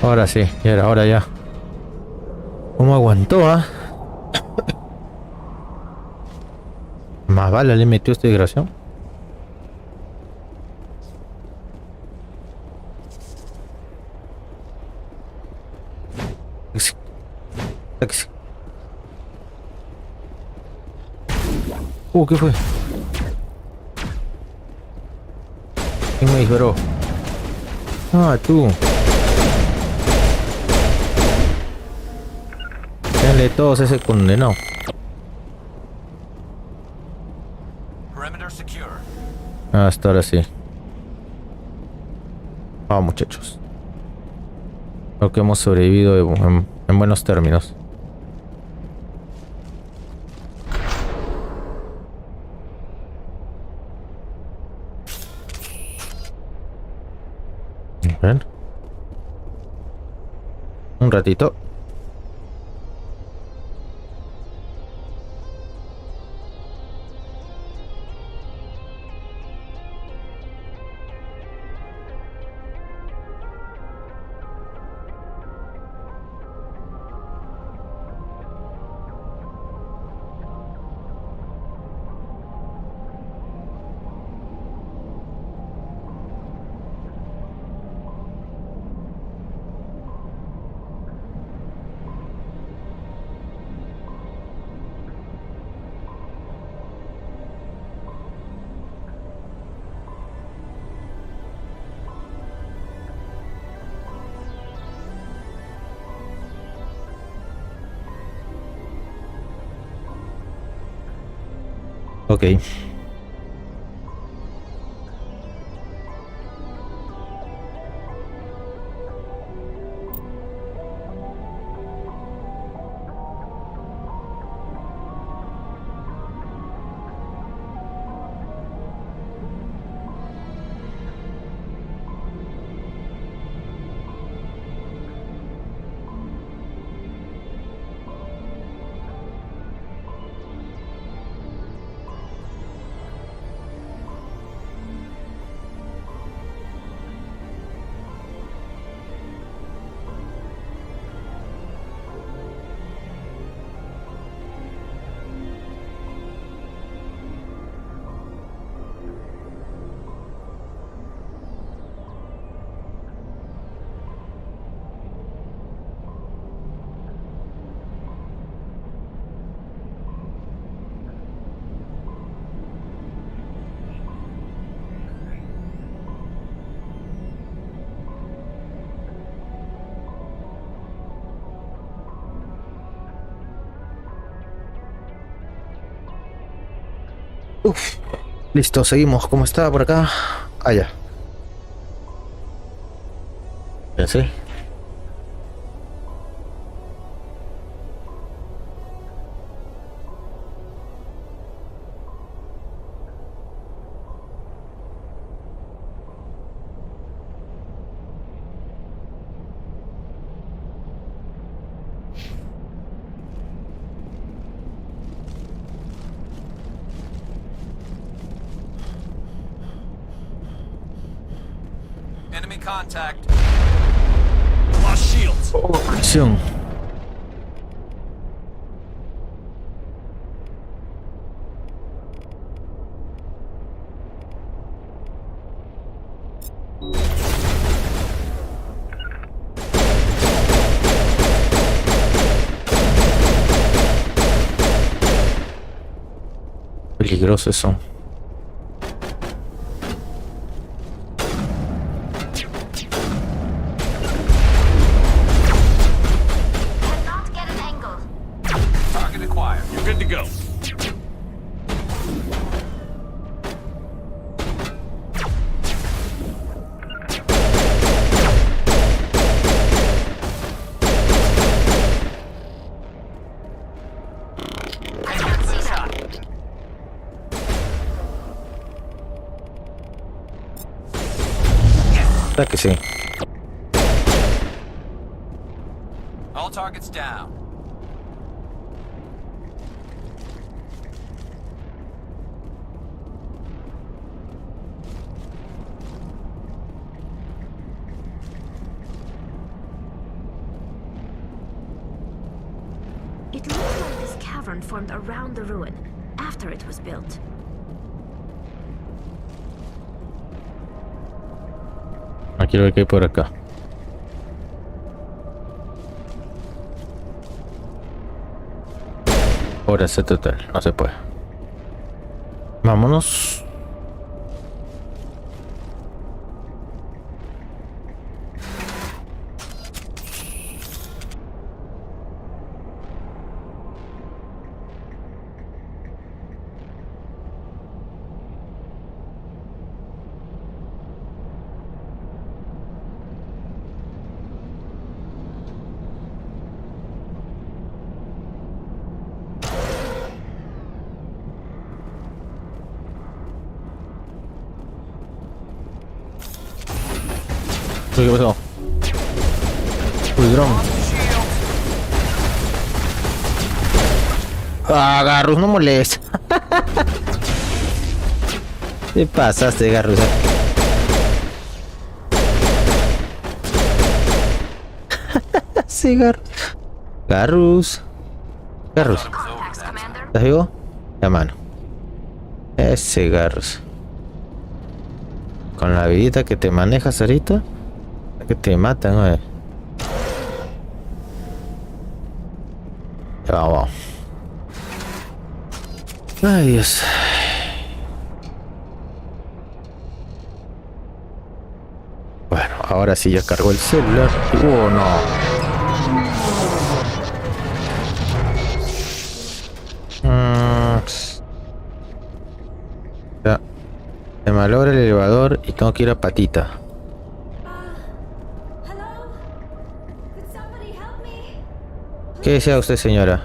Ahora sí, ya era hora ya. ¿Cómo aguantó, ah? Más bala le metió esta desgraciado. Taxi. ¿Qué fue? ¿Quién me disparó? Ah, tú. Denle todos ese condenado. Hasta ahora sí. Vamos, muchachos. Creo que hemos sobrevivido en buenos términos. A ver. Un ratito. Ok. Uf, listo, seguimos. ¿Cómo está por acá? Ah, ya. Pensé. Enemy contact. Lost shields. Acción. Peligroso eso. Cannot get an angle. Target acquired. You're good to go. ¿Verdad que sí? All targets down. It looks like this cavern formed around the ruin, after it was built. Quiero ver qué hay por acá. Ahora se total, no se puede. Vámonos. Uy, ¿qué pasó? Uy, dron. Ah, Garrus, no molesta. ¿Qué pasaste, Garrus? Sí, Garrus. Garrus. Garrus. ¿Estás vivo? La mano. Ese Garrus. Con la vidita que te manejas ahorita. Que te matan, ¿no? Ya vamos. Ay, Dios. Bueno, ahora sí ya cargó el celular. No. Ya. Se malogra el elevador y tengo que ir a patita. ¿Qué desea usted, señora?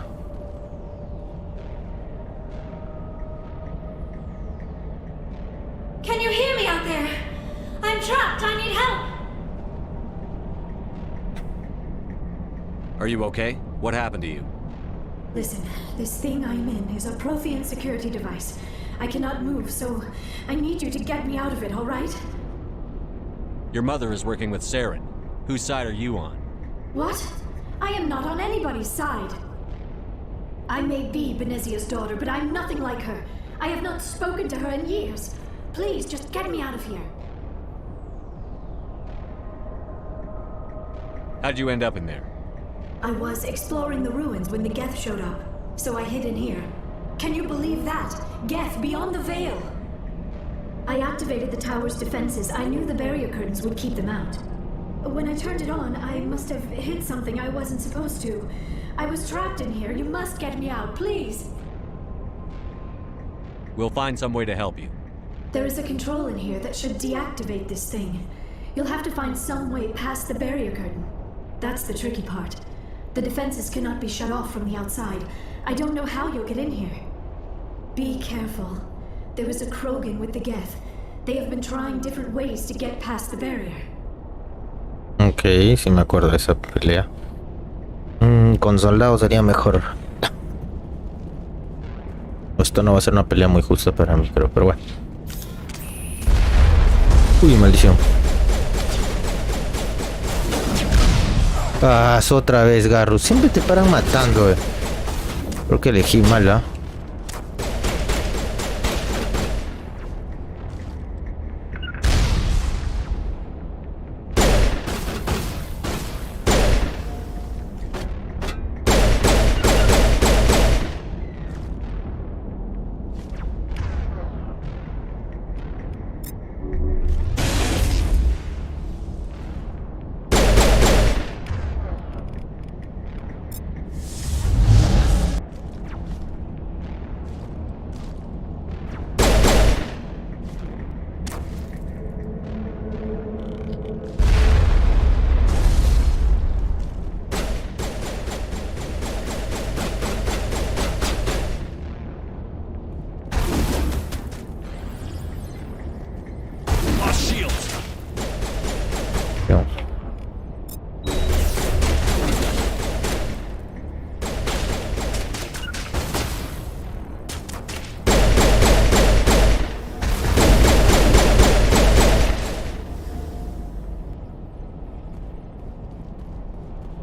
Can you hear me out there? I'm trapped. I need help. Are you okay? What happened to you? Listen, this thing I'm in is a Prothean security device. I cannot move, so I need you to get me out of it, all right? Your mother is working with Saren. Whose side are you on? What? I am not on anybody's side. I may be Benezia's daughter, but I'm nothing like her. I have not spoken to her in years. Please, just get me out of here. How'd you end up in there? I was exploring the ruins when the Geth showed up, so I hid in here. Can you believe that? Geth beyond the veil! I activated the tower's defenses. I knew the barrier curtains would keep them out. When I turned it on, I must have hit something I wasn't supposed to. I was trapped in here. You must get me out, please. We'll find some way to help you. There is a control in here that should deactivate this thing. You'll have to find some way past the barrier curtain. That's the tricky part. The defenses cannot be shut off from the outside. I don't know how you'll get in here. Be careful. There is a Krogan with the Geth. They have been trying different ways to get past the barrier. Ok, sí me acuerdo de esa pelea. Con soldados sería mejor. Esto no va a ser una pelea muy justa para mí, pero bueno. Uy, maldición. Ah, otra vez, Garrus. Siempre te paran matando, Creo que elegí mal, ¿ah?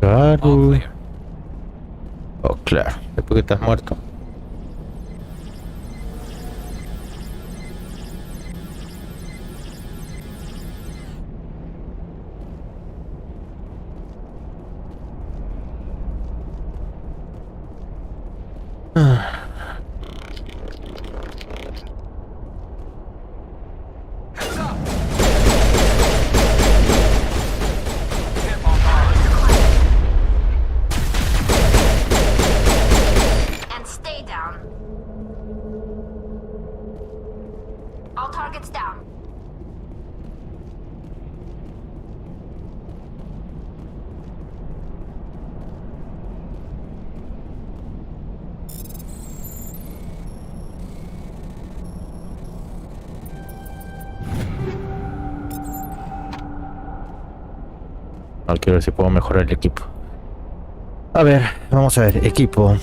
Claro. All clear. Oh, claro. Después que estás muerto. Heads up! Hit online. And stay down. All targets down. No, quiero ver si puedo mejorar el equipo. A ver, vamos a ver, equipo.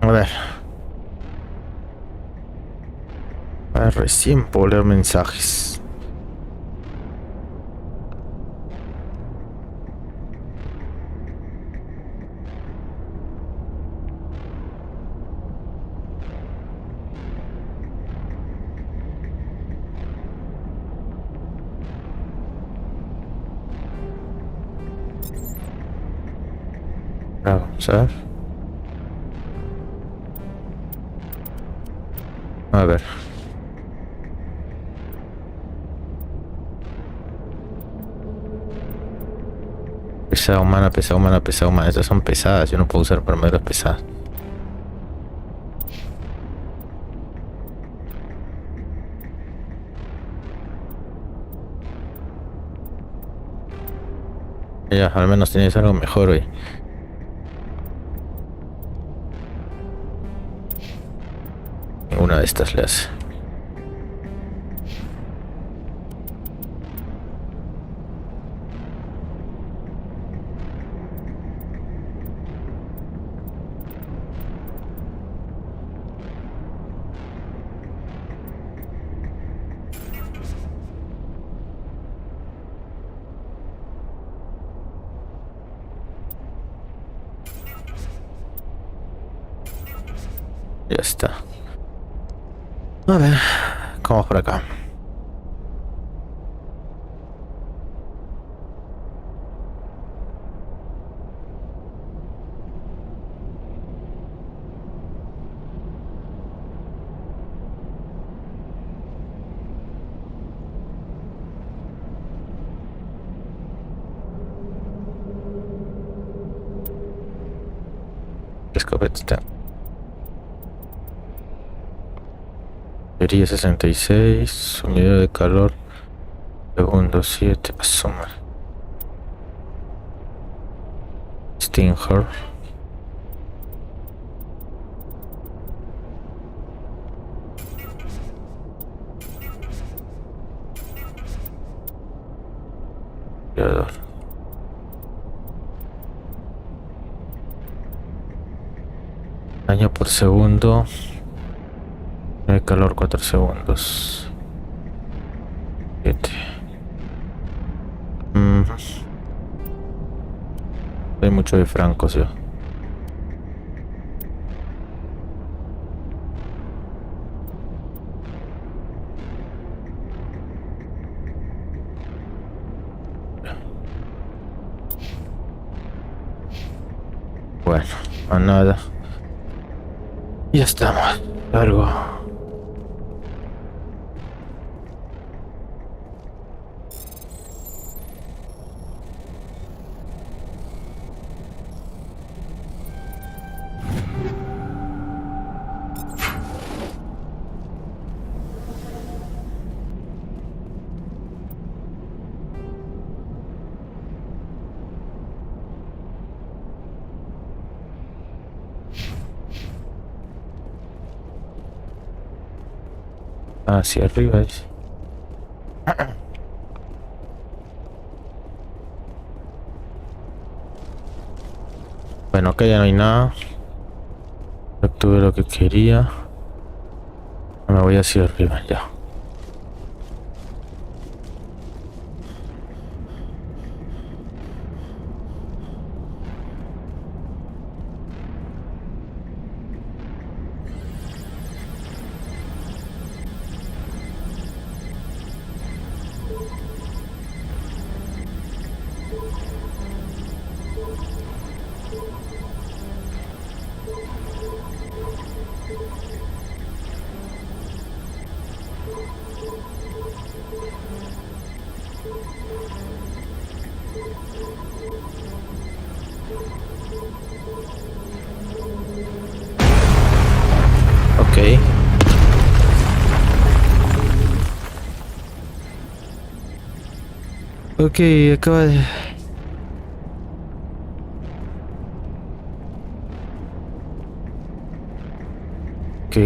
A ver. Recién puedo leer mensajes. Vamos a ver. A ver. Pesada humana, pesada humana, pesada humana. Estas son pesadas. Yo no puedo usar armaduras pesadas. Ya, al menos tienes algo mejor hoy. Una de estas le hace. Ya está. A ver, ¿cómo por acá? Escopeta. Batería 66, unidad de calor, segundo 7, asuma. Stinger. Creador. Daño por segundo. De calor 4 segundos. 7. Hay mucho de francos yo. Bueno, a nada. Ya estamos. Largo. Hacia arriba es. Bueno, acá ya no hay nada. Obtuve lo que quería. Me voy hacia arriba ya. Ok. Ok, acaba de... Ok.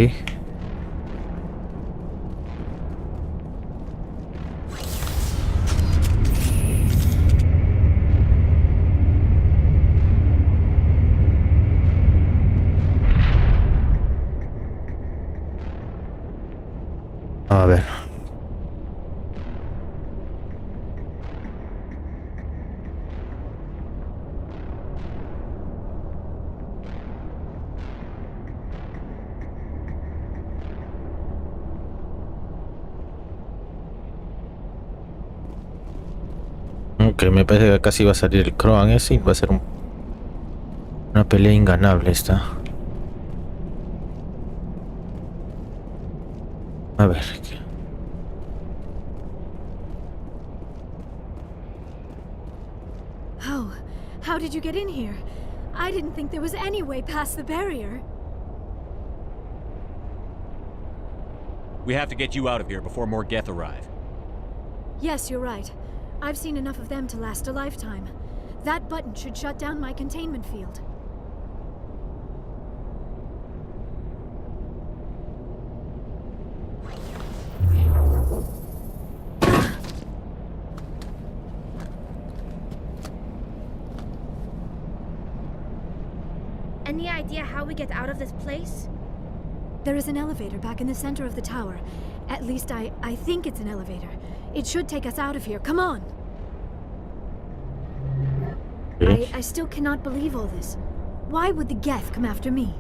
A ver. Ok, me parece que casi va a salir el Croan ese y va a ser una pelea inganable esta. A ver. Oh, how did you get in here? I didn't think there was any way past the barrier. We have to get you out of here before more Geth arrive. Yes, you're right. I've seen enough of them to last a lifetime. That button should shut down my containment field. Any idea how we get out of this place? There is an elevator back in the center of the tower. At least I think it's an elevator. It should take us out of here. Come on! I still cannot believe all this. Why would the Geth come after me?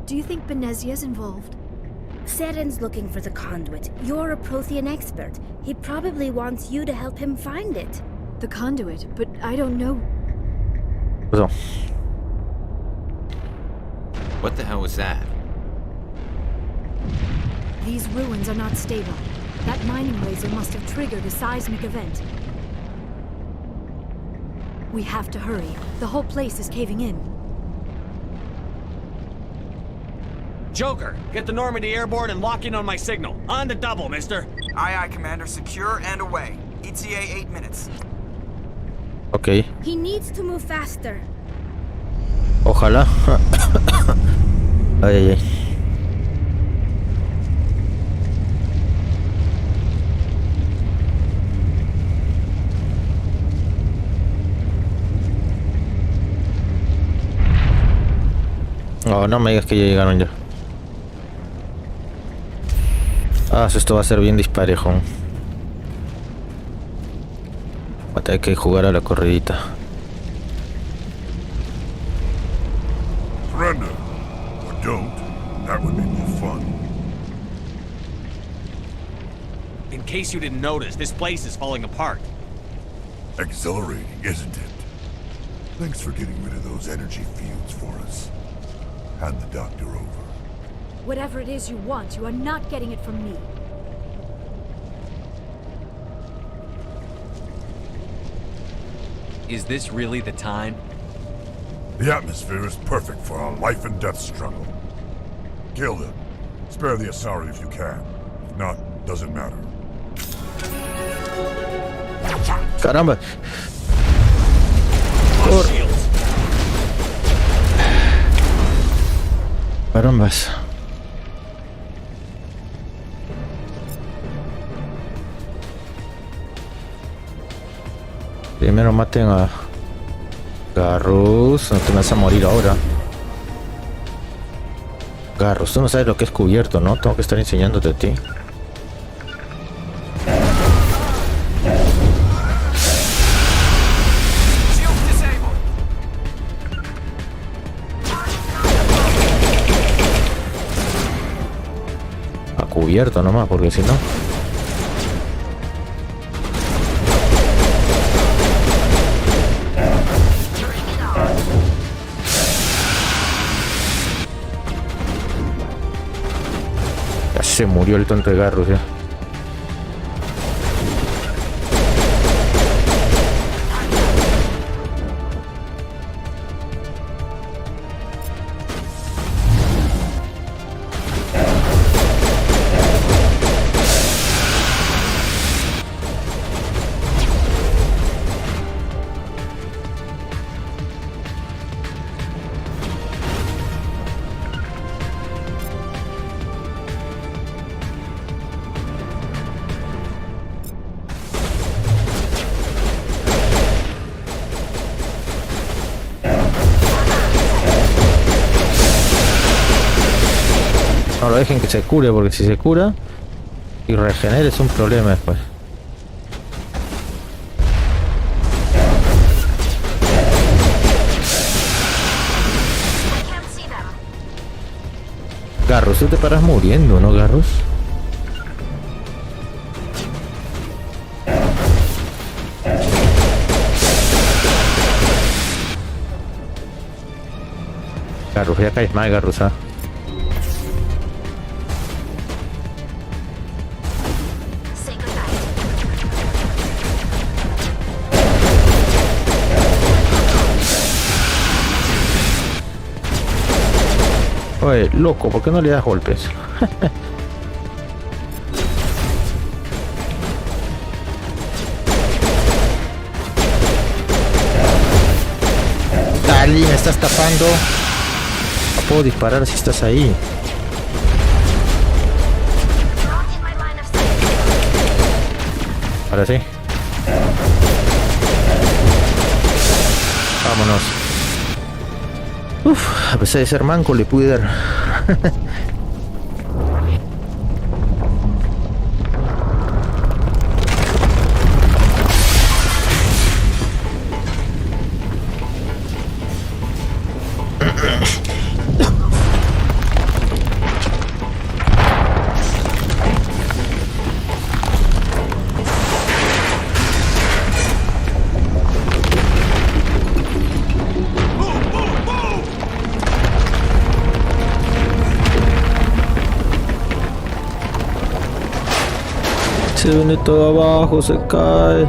Do you think Benezia's involved? Seren's looking for the conduit. You're a Prothean expert. He probably wants you to help him find it. The conduit? But I don't know... So. What the hell was that? These ruins are not stable. That mining laser must have triggered a seismic event. We have to hurry. The whole place is caving in. Joker, get the Normandy airborne and lock in on my signal. On the double, mister. Aye, aye, Commander. Secure and away. ETA 8 minutes. Ok. He needs to move faster. Ojalá. Ay, ay, ay. Oh, no me digas que ya llegaron ya. Ah, esto va a ser bien disparejo. Va a tener que jugar a la corridita. Surrender. Or don't. That would be more fun. In case you didn't notice, this place is falling apart. Exhilarating, isn't it? Thanks for getting rid of those energy fields for us. Hand the doctor over. Whatever it is you want, you are not getting it from me. Is this really the time? The atmosphere is perfect for our life and death struggle. Kill them. Spare the Asari if you can. If not, doesn't matter. Caramba. Lost shields. Carambas. Primero maten a Garrus. No te vas a morir ahora. Garrus, tú no sabes lo que es cubierto, ¿no? Tengo que estar enseñándote a ti. A cubierto nomás, porque si no... Se murió el tonto de Garrus ya. lo dejen que se cure, porque si se cura y regenera es un problema después. Garrus, tú te paras muriendo, ¿no, Garrus? Garrus, ya caes mal, Garrus, ¿ah? Oye, loco, ¿por qué no le das golpes? Dali, me estás tapando. No puedo disparar si estás ahí. Ahora sí. Vámonos. Uf, a pesar de ser manco le pude dar. Se viene todo abajo, se cae.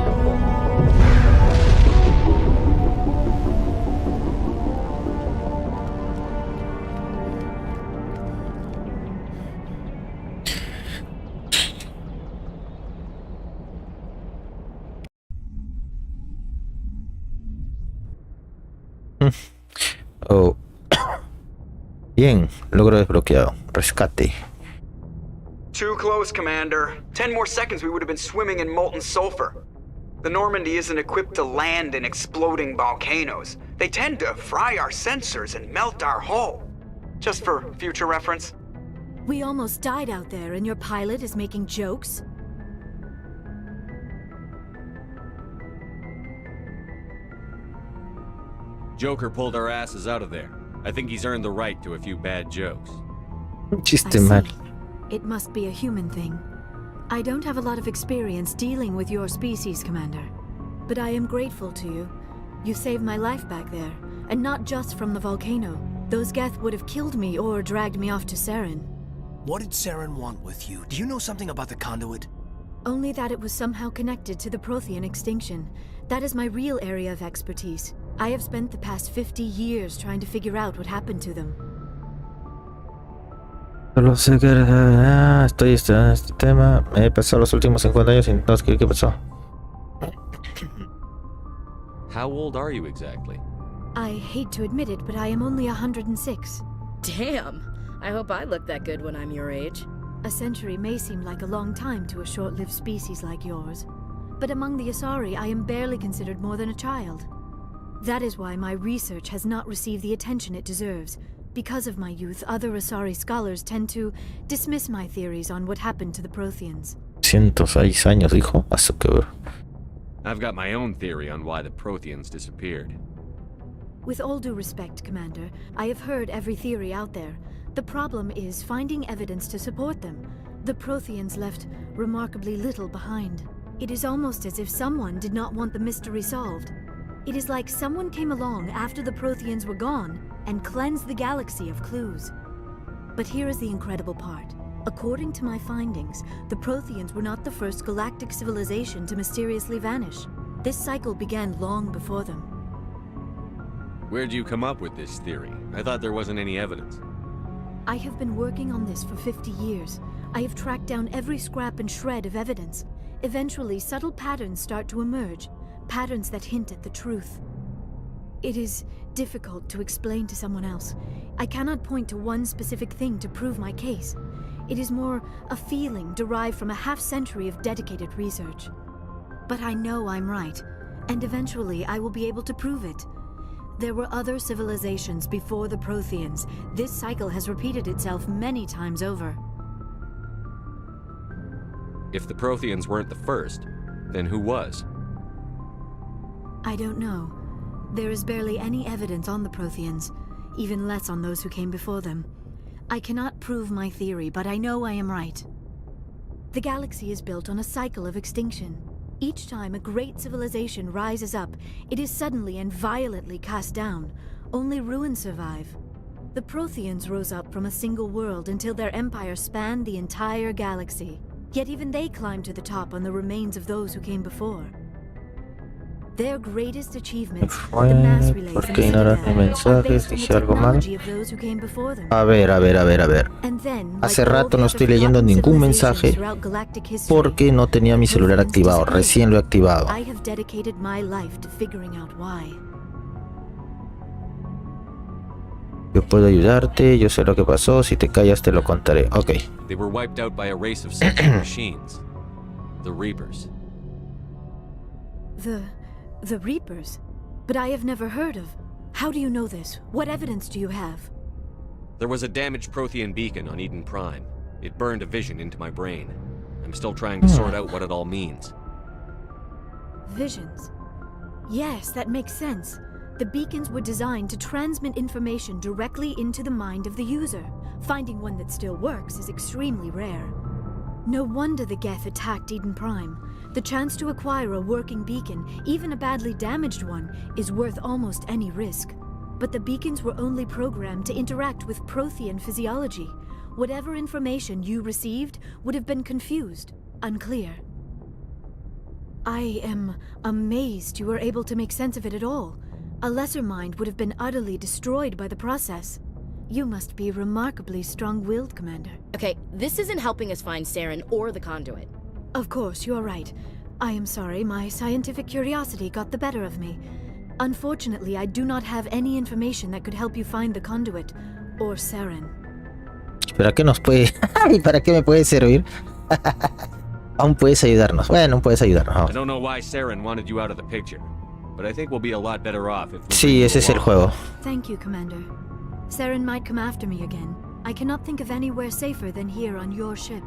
Oh. Bien, logro desbloqueado. Rescate. Too close, Commander. 10 more seconds we would have been swimming in molten sulfur. The Normandy isn't equipped to land in exploding volcanoes. They tend to fry our sensors and melt our hull. Just for future reference. We almost died out there and your pilot is making jokes? Joker pulled our asses out of there. I think he's earned the right to a few bad jokes. Chiste mal. It must be a human thing. I don't have a lot of experience dealing with your species, Commander. But I am grateful to you. You saved my life back there, and not just from the volcano. Those Geth would have killed me or dragged me off to Saren. What did Saren want with you? Do you know something about the conduit? Only that it was somehow connected to the Prothean extinction. That is my real area of expertise. I have spent the past 50 years trying to figure out what happened to them. Solo sé que estoy en este tema. Me he pasado los últimos 50 años sin no sé qué pasó. How old are you exactly? I hate to admit it, but I am only 106. Damn! I hope I look that good when I'm your age. A century may seem like a long time to a short-lived species like yours. But among the Asari, I am barely considered more than a child. That is why my research has not received the attention it deserves. Because of my youth, other Asari scholars tend to dismiss my theories on what happened to the Protheans. 106 años, dijo. A su que ver. I've got my own theory on why the Protheans disappeared. With all due respect, Commander, I have heard every theory out there. The problem is finding evidence to support them. The Protheans left remarkably little behind. It is almost as if someone did not want the mystery solved. It is like someone came along after the Protheans were gone and cleansed the galaxy of clues. But here is the incredible part. According to my findings, the Protheans were not the first galactic civilization to mysteriously vanish. This cycle began long before them. Where'd you come up with this theory? I thought there wasn't any evidence. I have been working on this for 50 years. I have tracked down every scrap and shred of evidence. Eventually, subtle patterns start to emerge. Patterns that hint at the truth. It is difficult to explain to someone else. I cannot point to one specific thing to prove my case. It is more a feeling derived from a half-century of dedicated research. But I know I'm right, and eventually I will be able to prove it. There were other civilizations before the Protheans. This cycle has repeated itself many times over. If the Protheans weren't the first, then who was? I don't know. There is barely any evidence on the Protheans, even less on those who came before them. I cannot prove my theory, but I know I am right. The galaxy is built on a cycle of extinction. Each time a great civilization rises up, it is suddenly and violently cast down. Only ruins survive. The Protheans rose up from a single world until their empire spanned the entire galaxy. Yet even they climbed to the top on the remains of those who came before. Their greatest achievements, the mass relays ¿Por qué ignoras mis mensajes? ¿Dije algo mal? of those who came before them. A ver. And then, Hace like all rato the no other estoy leyendo forgotten ningún civilizations mensaje throughout galactic history, porque no tenía mi celular activado. Recién lo he activado. I have dedicated my life to figuring out why. Yo puedo ayudarte, yo sé lo que pasó, si te callas te lo contaré. Ok. They were wiped out by a race of sentient machines. The Reapers. The Reapers? But I have never heard of. How do you know this? What evidence do you have? There was a damaged Prothean beacon on Eden Prime. It burned a vision into my brain. I'm still trying to sort out what it all means. Visions. Yes, that makes sense. The beacons were designed to transmit information directly into the mind of the user. Finding one that still works is extremely rare. No wonder the Geth attacked Eden Prime. The chance to acquire a working beacon, even a badly damaged one, is worth almost any risk. But the beacons were only programmed to interact with Prothean physiology. Whatever information you received would have been confused, unclear. I am amazed you were able to make sense of it at all. A lesser mind would have been utterly destroyed by the process. You must be remarkably strong-willed, Commander. Okay, this isn't helping us find Saren or the conduit. Of course, you are right. I am sorry, my scientific curiosity got the better of me. Unfortunately, I do not have any information that could help you find the conduit, or Saren. ¿Para qué nos puede? ¿Y para qué me puede servir? Aún puedes ayudarnos. Bueno, aún puedes ayudarnos. Vamos. I don't know why Saren wanted you out of the picture, but I think we'll be a lot better off if we Sí, ese es el juego. Thank you, Commander. Saren might come after me again. I cannot think of anywhere safer than here on your ship.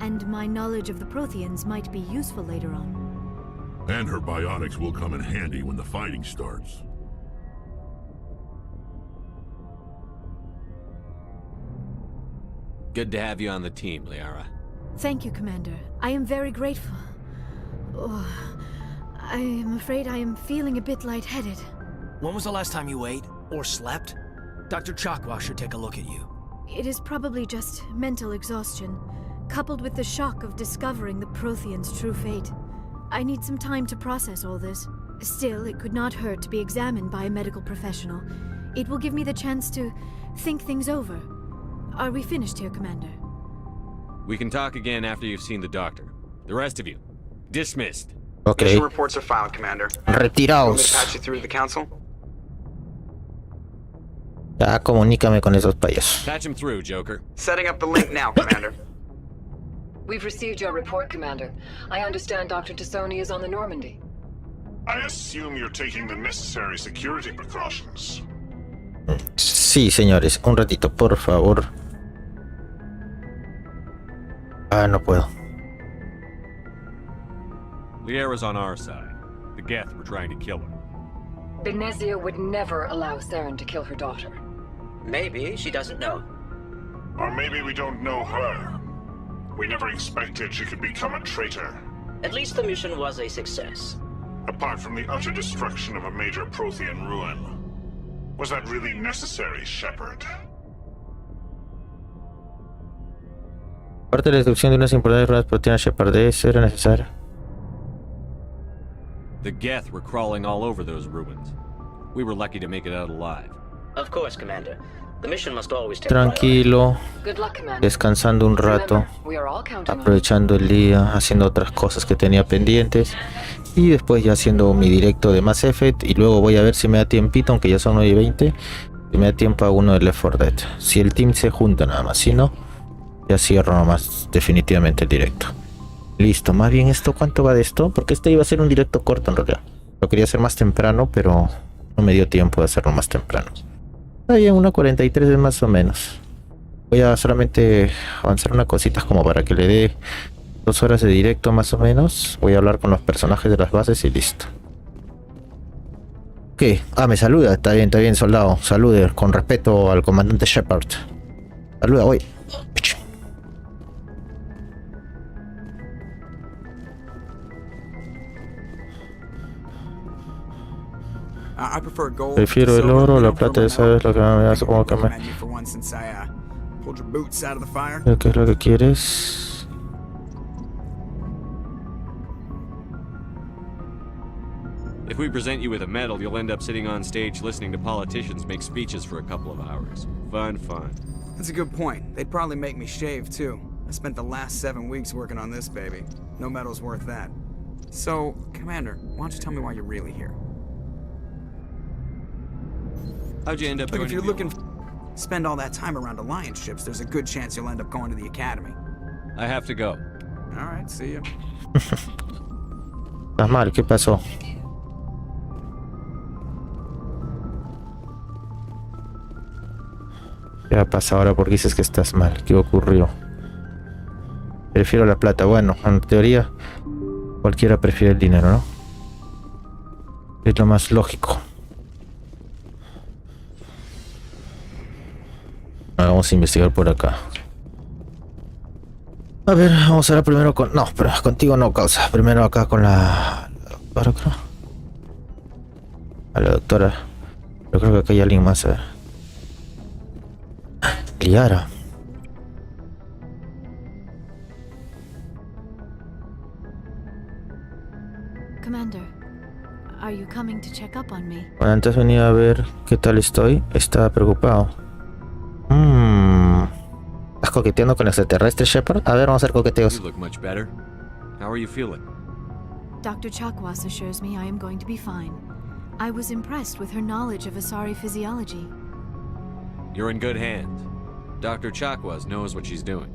And my knowledge of the Protheans might be useful later on. And her bionics will come in handy when the fighting starts. Good to have you on the team, Liara. Thank you, Commander. I am very grateful. Oh, I am afraid I am feeling a bit lightheaded. When was the last time you ate or slept? Dr. Chakwa should take a look at you. It is probably just mental exhaustion, coupled with the shock of discovering the Protheans' true fate. I need some time to process all this. Still, it could not hurt to be examined by a medical professional. It will give me the chance to think things over. Are we finished here, Commander? We can talk again after you've seen the doctor. The rest of you, dismissed. Ok. Mission reports are filed, Commander. Want me to Retiraos. patch you through to the council? Ya, comunícame con esos payasos. Patch him through, Joker. Setting up the link now, Commander. We've received your report, Commander. I understand Dr. Tassoni is on the Normandy. I assume you're taking the necessary security precautions. Sí, señores. Un ratito, por favor. Ah, no puedo. Liara's on our side. The Geth were trying to kill her. Benezia would never allow Saren to kill her daughter. Maybe she doesn't know. Or maybe we don't know her. We never expected she could become a traitor. At least the mission was a success. Apart from the utter destruction of a major Prothean ruin. Was that really necessary, Shepard? Aparte de la destrucción de unas importantes ruedas proteínas shepard, ¿eso era necesario? The Geth were crawling all over those ruins. We were lucky to make it out alive. Of course, Commander. The mission must always take Tranquilo, Good luck, Commander. descansando un rato, Remember, we are all counting on you. aprovechando el día, haciendo otras cosas que tenía pendientes y después ya haciendo mi directo de Mass Effect y luego voy a ver si me da tiempito, aunque ya son 9:20, si me da tiempo a uno de Left 4 Dead. Si el team se junta nada más, si no, ya cierro nomás definitivamente el directo. Listo, más bien esto, ¿cuánto va de esto? Porque este iba a ser un directo corto en realidad. Lo quería hacer más temprano, pero No me dio tiempo de hacerlo más temprano. Ahí en 1:43 es más o menos. Voy a solamente avanzar unas cositas como para que le dé 2 horas de directo más o menos. Voy a hablar con los personajes de las bases y listo. ¿Qué? Ah, me saluda. Está bien, soldado. Salude con respeto al comandante Shepard. Saluda, güey. Prefiero el oro, la plata, ¿sabes lo que me da? Supongo que me... ¿Qué es lo que quieres? If we present you with a medal, you'll end up sitting on stage listening to politicians make speeches for a couple of hours. Fun. That's a good point. They'd probably make me shave, too. I spent the last 7 weeks working on this baby. No medal's worth that. So, Commander, why don't you tell me why you're really here? How'd you end up Look, if you're joining looking spend all that time around Alliance ships, there's a good chance you'll end up going to the Academy. I have to go. Alright, see ya. ¿Estás mal? ¿Qué pasó? ¿Qué pasa ahora? ¿Por qué dices que estás mal? ¿Qué ocurrió? Prefiero la plata. Bueno, en teoría cualquiera prefiere el dinero, ¿no? Es lo más lógico. Vamos a investigar por acá. A ver, vamos a ver primero con... No, pero contigo no, causa. Primero acá con la doctora, creo. A la doctora. Yo creo que acá hay alguien más, a ver. Liara. Commander, are you coming to check up on me? Bueno, antes venía a ver qué tal estoy. Estaba preocupado. ¿Estás coqueteando con extraterrestres, Shepard? A ver, vamos a hacer coqueteos. You look much better. How are you feeling? Dr. Chakwas assures me I am going to be fine. I was impressed with her knowledge of Asari physiology. You're in good hands. Dr. Chakwas knows what she's doing.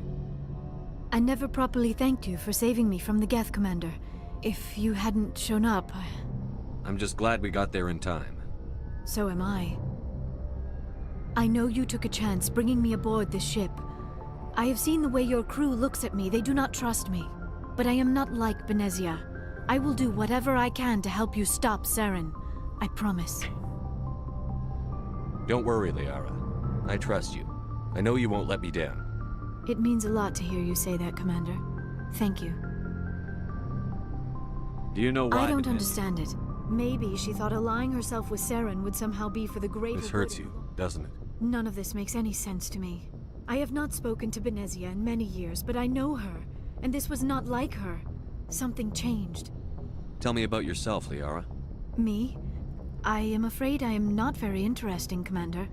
I never properly thanked you for saving me from the Geth, Commander. If you hadn't shown up, I'm just glad we got there in time. So am I. I know you took a chance bringing me aboard this ship. I have seen the way your crew looks at me. They do not trust me. But I am not like Benezia. I will do whatever I can to help you stop Saren. I promise. Don't worry, Liara. I trust you. I know you won't let me down. It means a lot to hear you say that, Commander. Thank you. Do you know why? I don't understand it. Maybe she thought allying herself with Saren would somehow be for the greater This hurts good. you, doesn't it? None of this makes any sense to me. I have not spoken to Benezia in many years, but I know her, and this was not like her. Something changed. Tell me about yourself, Liara. Me? I am afraid I am not very interesting, Commander.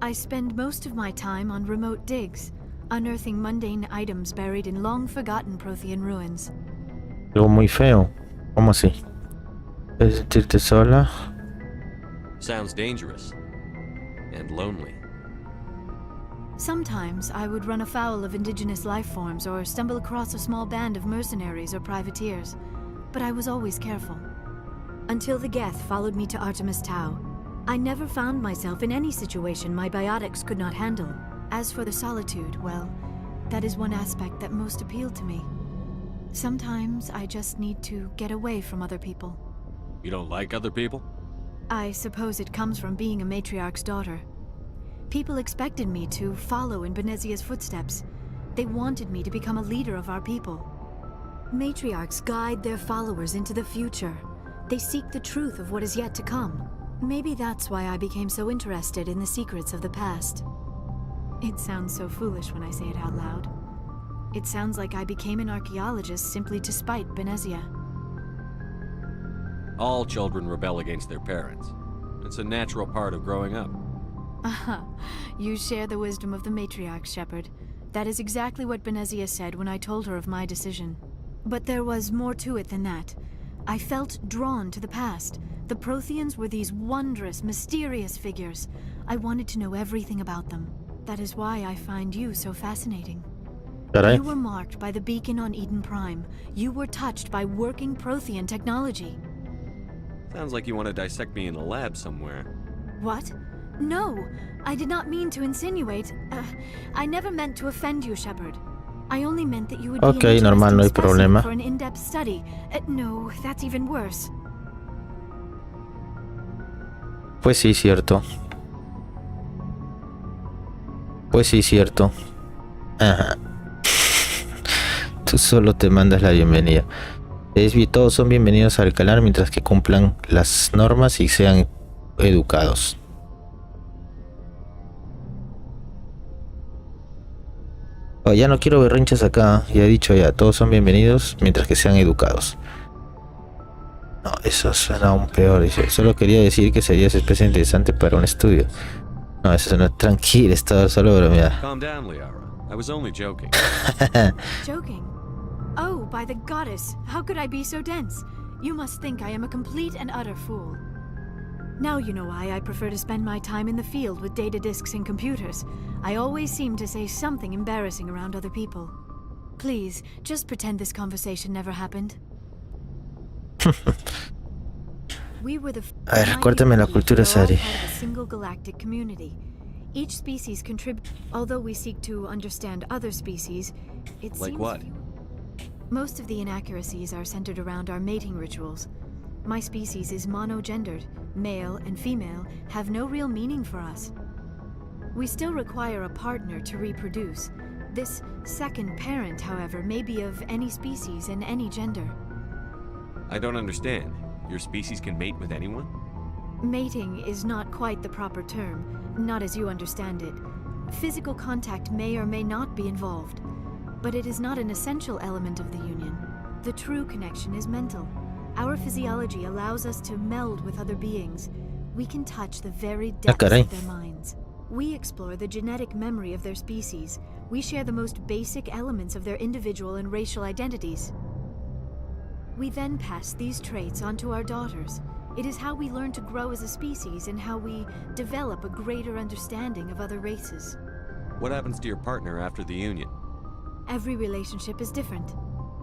I spend most of my time on remote digs, unearthing mundane items buried in long-forgotten Prothean ruins. Algo muy feo. ¿Cómo así? ¿Puedes sentirte sola? Sounds dangerous. And lonely. Sometimes I would run afoul of indigenous life forms or stumble across a small band of mercenaries or privateers, but I was always careful. Until the Geth followed me to Artemis Tau, I never found myself in any situation my biotics could not handle. As for the solitude, well, that is one aspect that most appealed to me. Sometimes I just need to get away from other people. You don't like other people? I suppose it comes from being a matriarch's daughter. People expected me to follow in Benezia's footsteps. They wanted me to become a leader of our people. Matriarchs guide their followers into the future. They seek the truth of what is yet to come. Maybe that's why I became so interested in the secrets of the past. It sounds so foolish when I say it out loud. It sounds like I became an archaeologist simply to spite Benezia. All children rebel against their parents. It's a natural part of growing up. Aha, you share the wisdom of the matriarch, Shepard. That is exactly what Benezia said when I told her of my decision. But there was more to it than that. I felt drawn to the past. The Protheans were these wondrous, mysterious figures. I wanted to know everything about them. That is why I find you so fascinating. You were marked by the beacon on Eden Prime. You were touched by working Prothean technology. Sounds like you want to dissect me in a lab somewhere. What? No, I did not mean to insinuate. I never meant to offend you, Shepard. I only meant that you would be an normal, no hay interesting problema. specimen for an in-depth study. No, that's even worse. Pues sí, cierto. Pues sí, cierto. Ajá. Tú solo te mandas la bienvenida. Todos son bienvenidos al canal mientras que cumplan las normas y sean educados. Oh, ya no quiero berrinches acá. Ya he dicho ya, todos son bienvenidos mientras que sean educados. No, eso suena aún peor. Dice, solo quería decir que sería una especie interesante para un estudio. No, eso suena tranquilo, estaba solo bromeando. Calm down, Liara. I was only joking. Joking? Oh, by the goddess, how could I be so dense? You must think I am a complete and utter fool. Now you know why I prefer to spend my time in the field with data disks and computers. I always seem to say something embarrassing around other people. Please, just pretend this conversation never happened. We were the A ver, cuéntame la cultura, Sari. a single galactic community. Each species contributes. Although we seek to understand other species, it Like seems what? most of the inaccuracies are centered around our mating rituals. My species is monogendered. Male and female have no real meaning for us. We still require a partner to reproduce. This second parent, however, may be of any species and any gender. I don't understand. Your species can mate with anyone? Mating is not quite the proper term, not as you understand it. Physical contact may or may not be involved, but it is not an essential element of the union. The true connection is mental. Our physiology allows us to meld with other beings. We can touch the very depths of their minds. We explore the genetic memory of their species. We share the most basic elements of their individual and racial identities. We then pass these traits on to our daughters. It is how we learn to grow as a species and how we develop a greater understanding of other races. What happens to your partner after the union? Every relationship is different.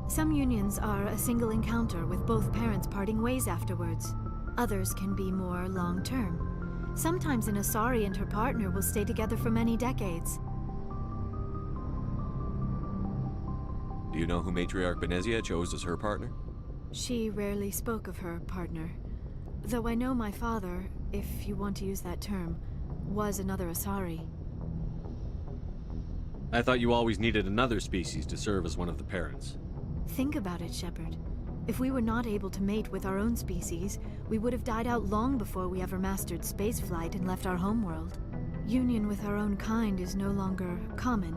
Some unions are a single encounter with both parents parting ways afterwards. Others can be more long-term. Sometimes an Asari and her partner will stay together for many decades. Do you know who Matriarch Benezia chose as her partner? She rarely spoke of her partner. Though I know my father, if you want to use that term, was another Asari. I thought you always needed another species to serve as one of the parents. Think about it, Shepard. If we were not able to mate with our own species, we would have died out long before we ever mastered spaceflight and left our homeworld. Union with our own kind is no longer common,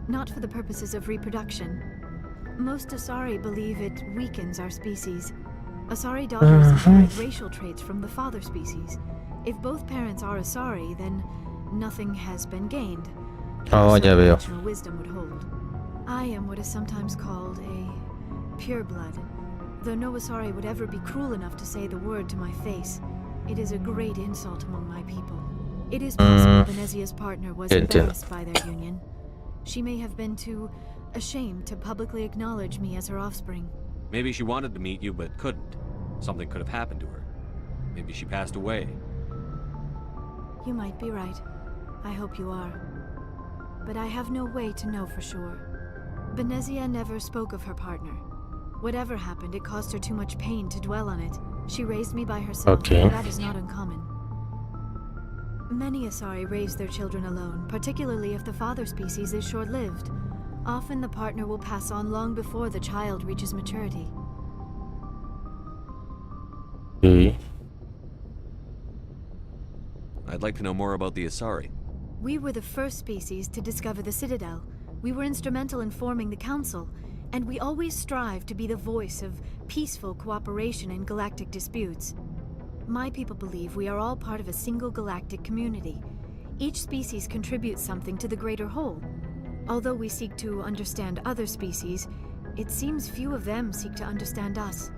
not for the purposes of reproduction. Most Asari believe it weakens our species. Asari daughters inherit racial traits from the father species. If both parents are Asari, then nothing has been gained. Oh, ya veo. Conventional wisdom would hold. I am what is sometimes called a pureblood. Though no Asari would ever be cruel enough to say the word to my face, it is a great insult among my people. It is possible Benezia's partner was embarrassed by their union. She may have been too ashamed to publicly acknowledge me as her offspring. Maybe she wanted to meet you but couldn't. Something could have happened to her. Maybe she passed away. You might be right. I hope you are. But I have no way to know for sure. Benezia never spoke of her partner. Whatever happened, it caused her too much pain to dwell on it. She raised me by herself, and that is not uncommon. Many Asari raise their children alone, particularly if the father species is short-lived. Often the partner will pass on long before the child reaches maturity. I'd like to know more about the Asari. We were the first species to discover the Citadel. We were instrumental in forming the Council, and we always strive to be the voice of peaceful cooperation in galactic disputes. My people believe we are all part of a single galactic community. Each species contributes something to the greater whole. Although we seek to understand other species, it seems few of them seek to understand us.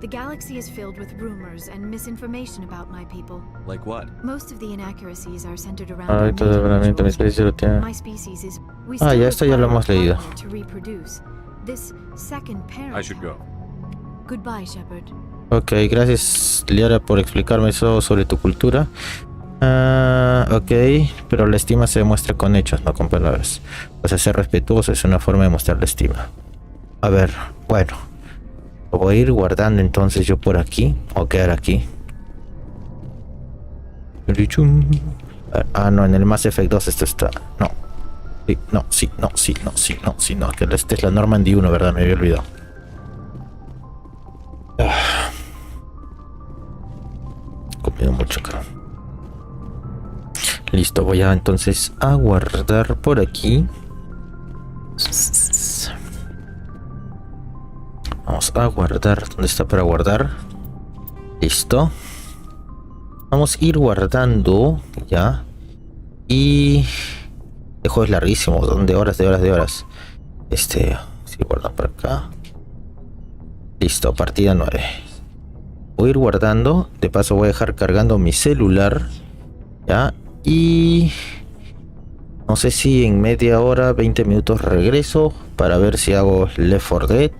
The galaxy is filled with rumors and misinformation about my people. Like what? Most of the inaccuracies are centered around my species is we ya esto ya lo hemos leído. to reproduce. This second parent. I should go. Goodbye, Shepard. Ok, gracias Liara por explicarme eso sobre tu cultura. Ok, pero la estima se demuestra con hechos, no con palabras. O sea, ser respetuoso es una forma de mostrar la estima. A ver, bueno. Lo voy a ir guardando entonces yo por aquí. O quedar aquí. Ah, no, en el Mass Effect 2 esto está... No. Sí, no, sí, no, sí, no, sí, no, sí, no. Que este es la Normandy 1, ¿verdad? Me había olvidado. Comido mucho, creo. Listo, voy a entonces a guardar por aquí. Vamos a guardar. ¿Dónde está para guardar? Listo. Vamos a ir guardando ya. Y... el juego es larguísimo. Son de horas, de horas, de horas. Sí, guardan por acá. Listo, partida 9. Voy a ir guardando. De paso voy a dejar cargando mi celular. Ya. Y... no sé si en media hora, 20 minutos regreso. Para ver si hago Left 4 Dead.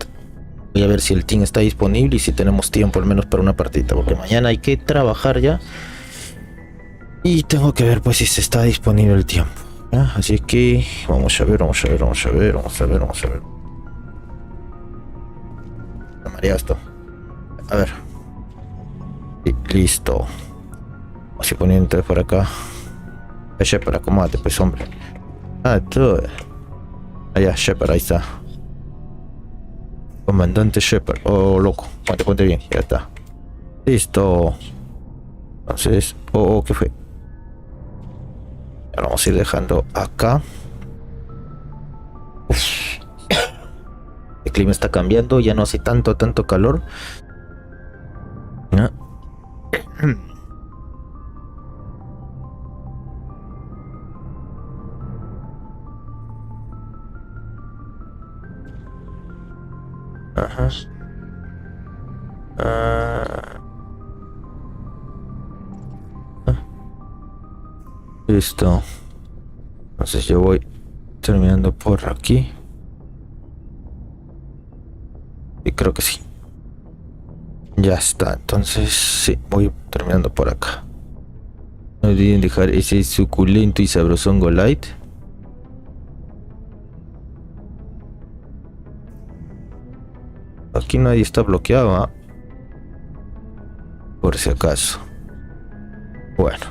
Voy a ver si el team está disponible y si tenemos tiempo al menos para una partida. Porque mañana hay que trabajar ya. Y tengo que ver pues si se está disponible el tiempo. ¿Ya? Así que vamos a ver, vamos a ver, vamos a ver, vamos a ver, vamos a ver. Me marea esto. A ver. Sí, listo. Vamos a ir poniendo entonces por acá. Shepard, acomódate pues, hombre. Ah, tú. Allá, Shepard, ahí está. Comandante Shepard. Oh, loco. Ponte bien, ya está. Listo. Entonces, ¿qué fue? Ahora vamos a ir dejando acá. Uf. El clima está cambiando, ya no hace tanto calor. ¿No? Ajá. Listo. Entonces yo voy terminando por aquí. Y creo que sí. Ya está. Entonces sí, voy terminando por acá. No olviden dejar ese suculento y sabrosón Light. Aquí nadie está bloqueado, ¿eh? Por si acaso. Bueno,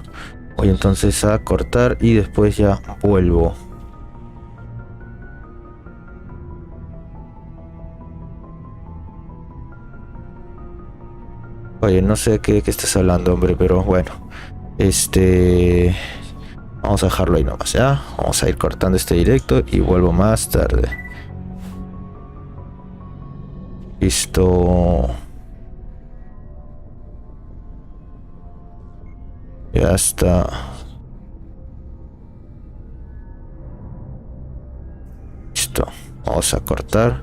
voy entonces a cortar y después ya vuelvo. Oye, no sé de qué estás hablando, hombre, pero bueno. Vamos a dejarlo ahí nomás, ¿ya? Vamos a ir cortando este directo y vuelvo más tarde. Listo. Ya está. Listo. Vamos a cortar.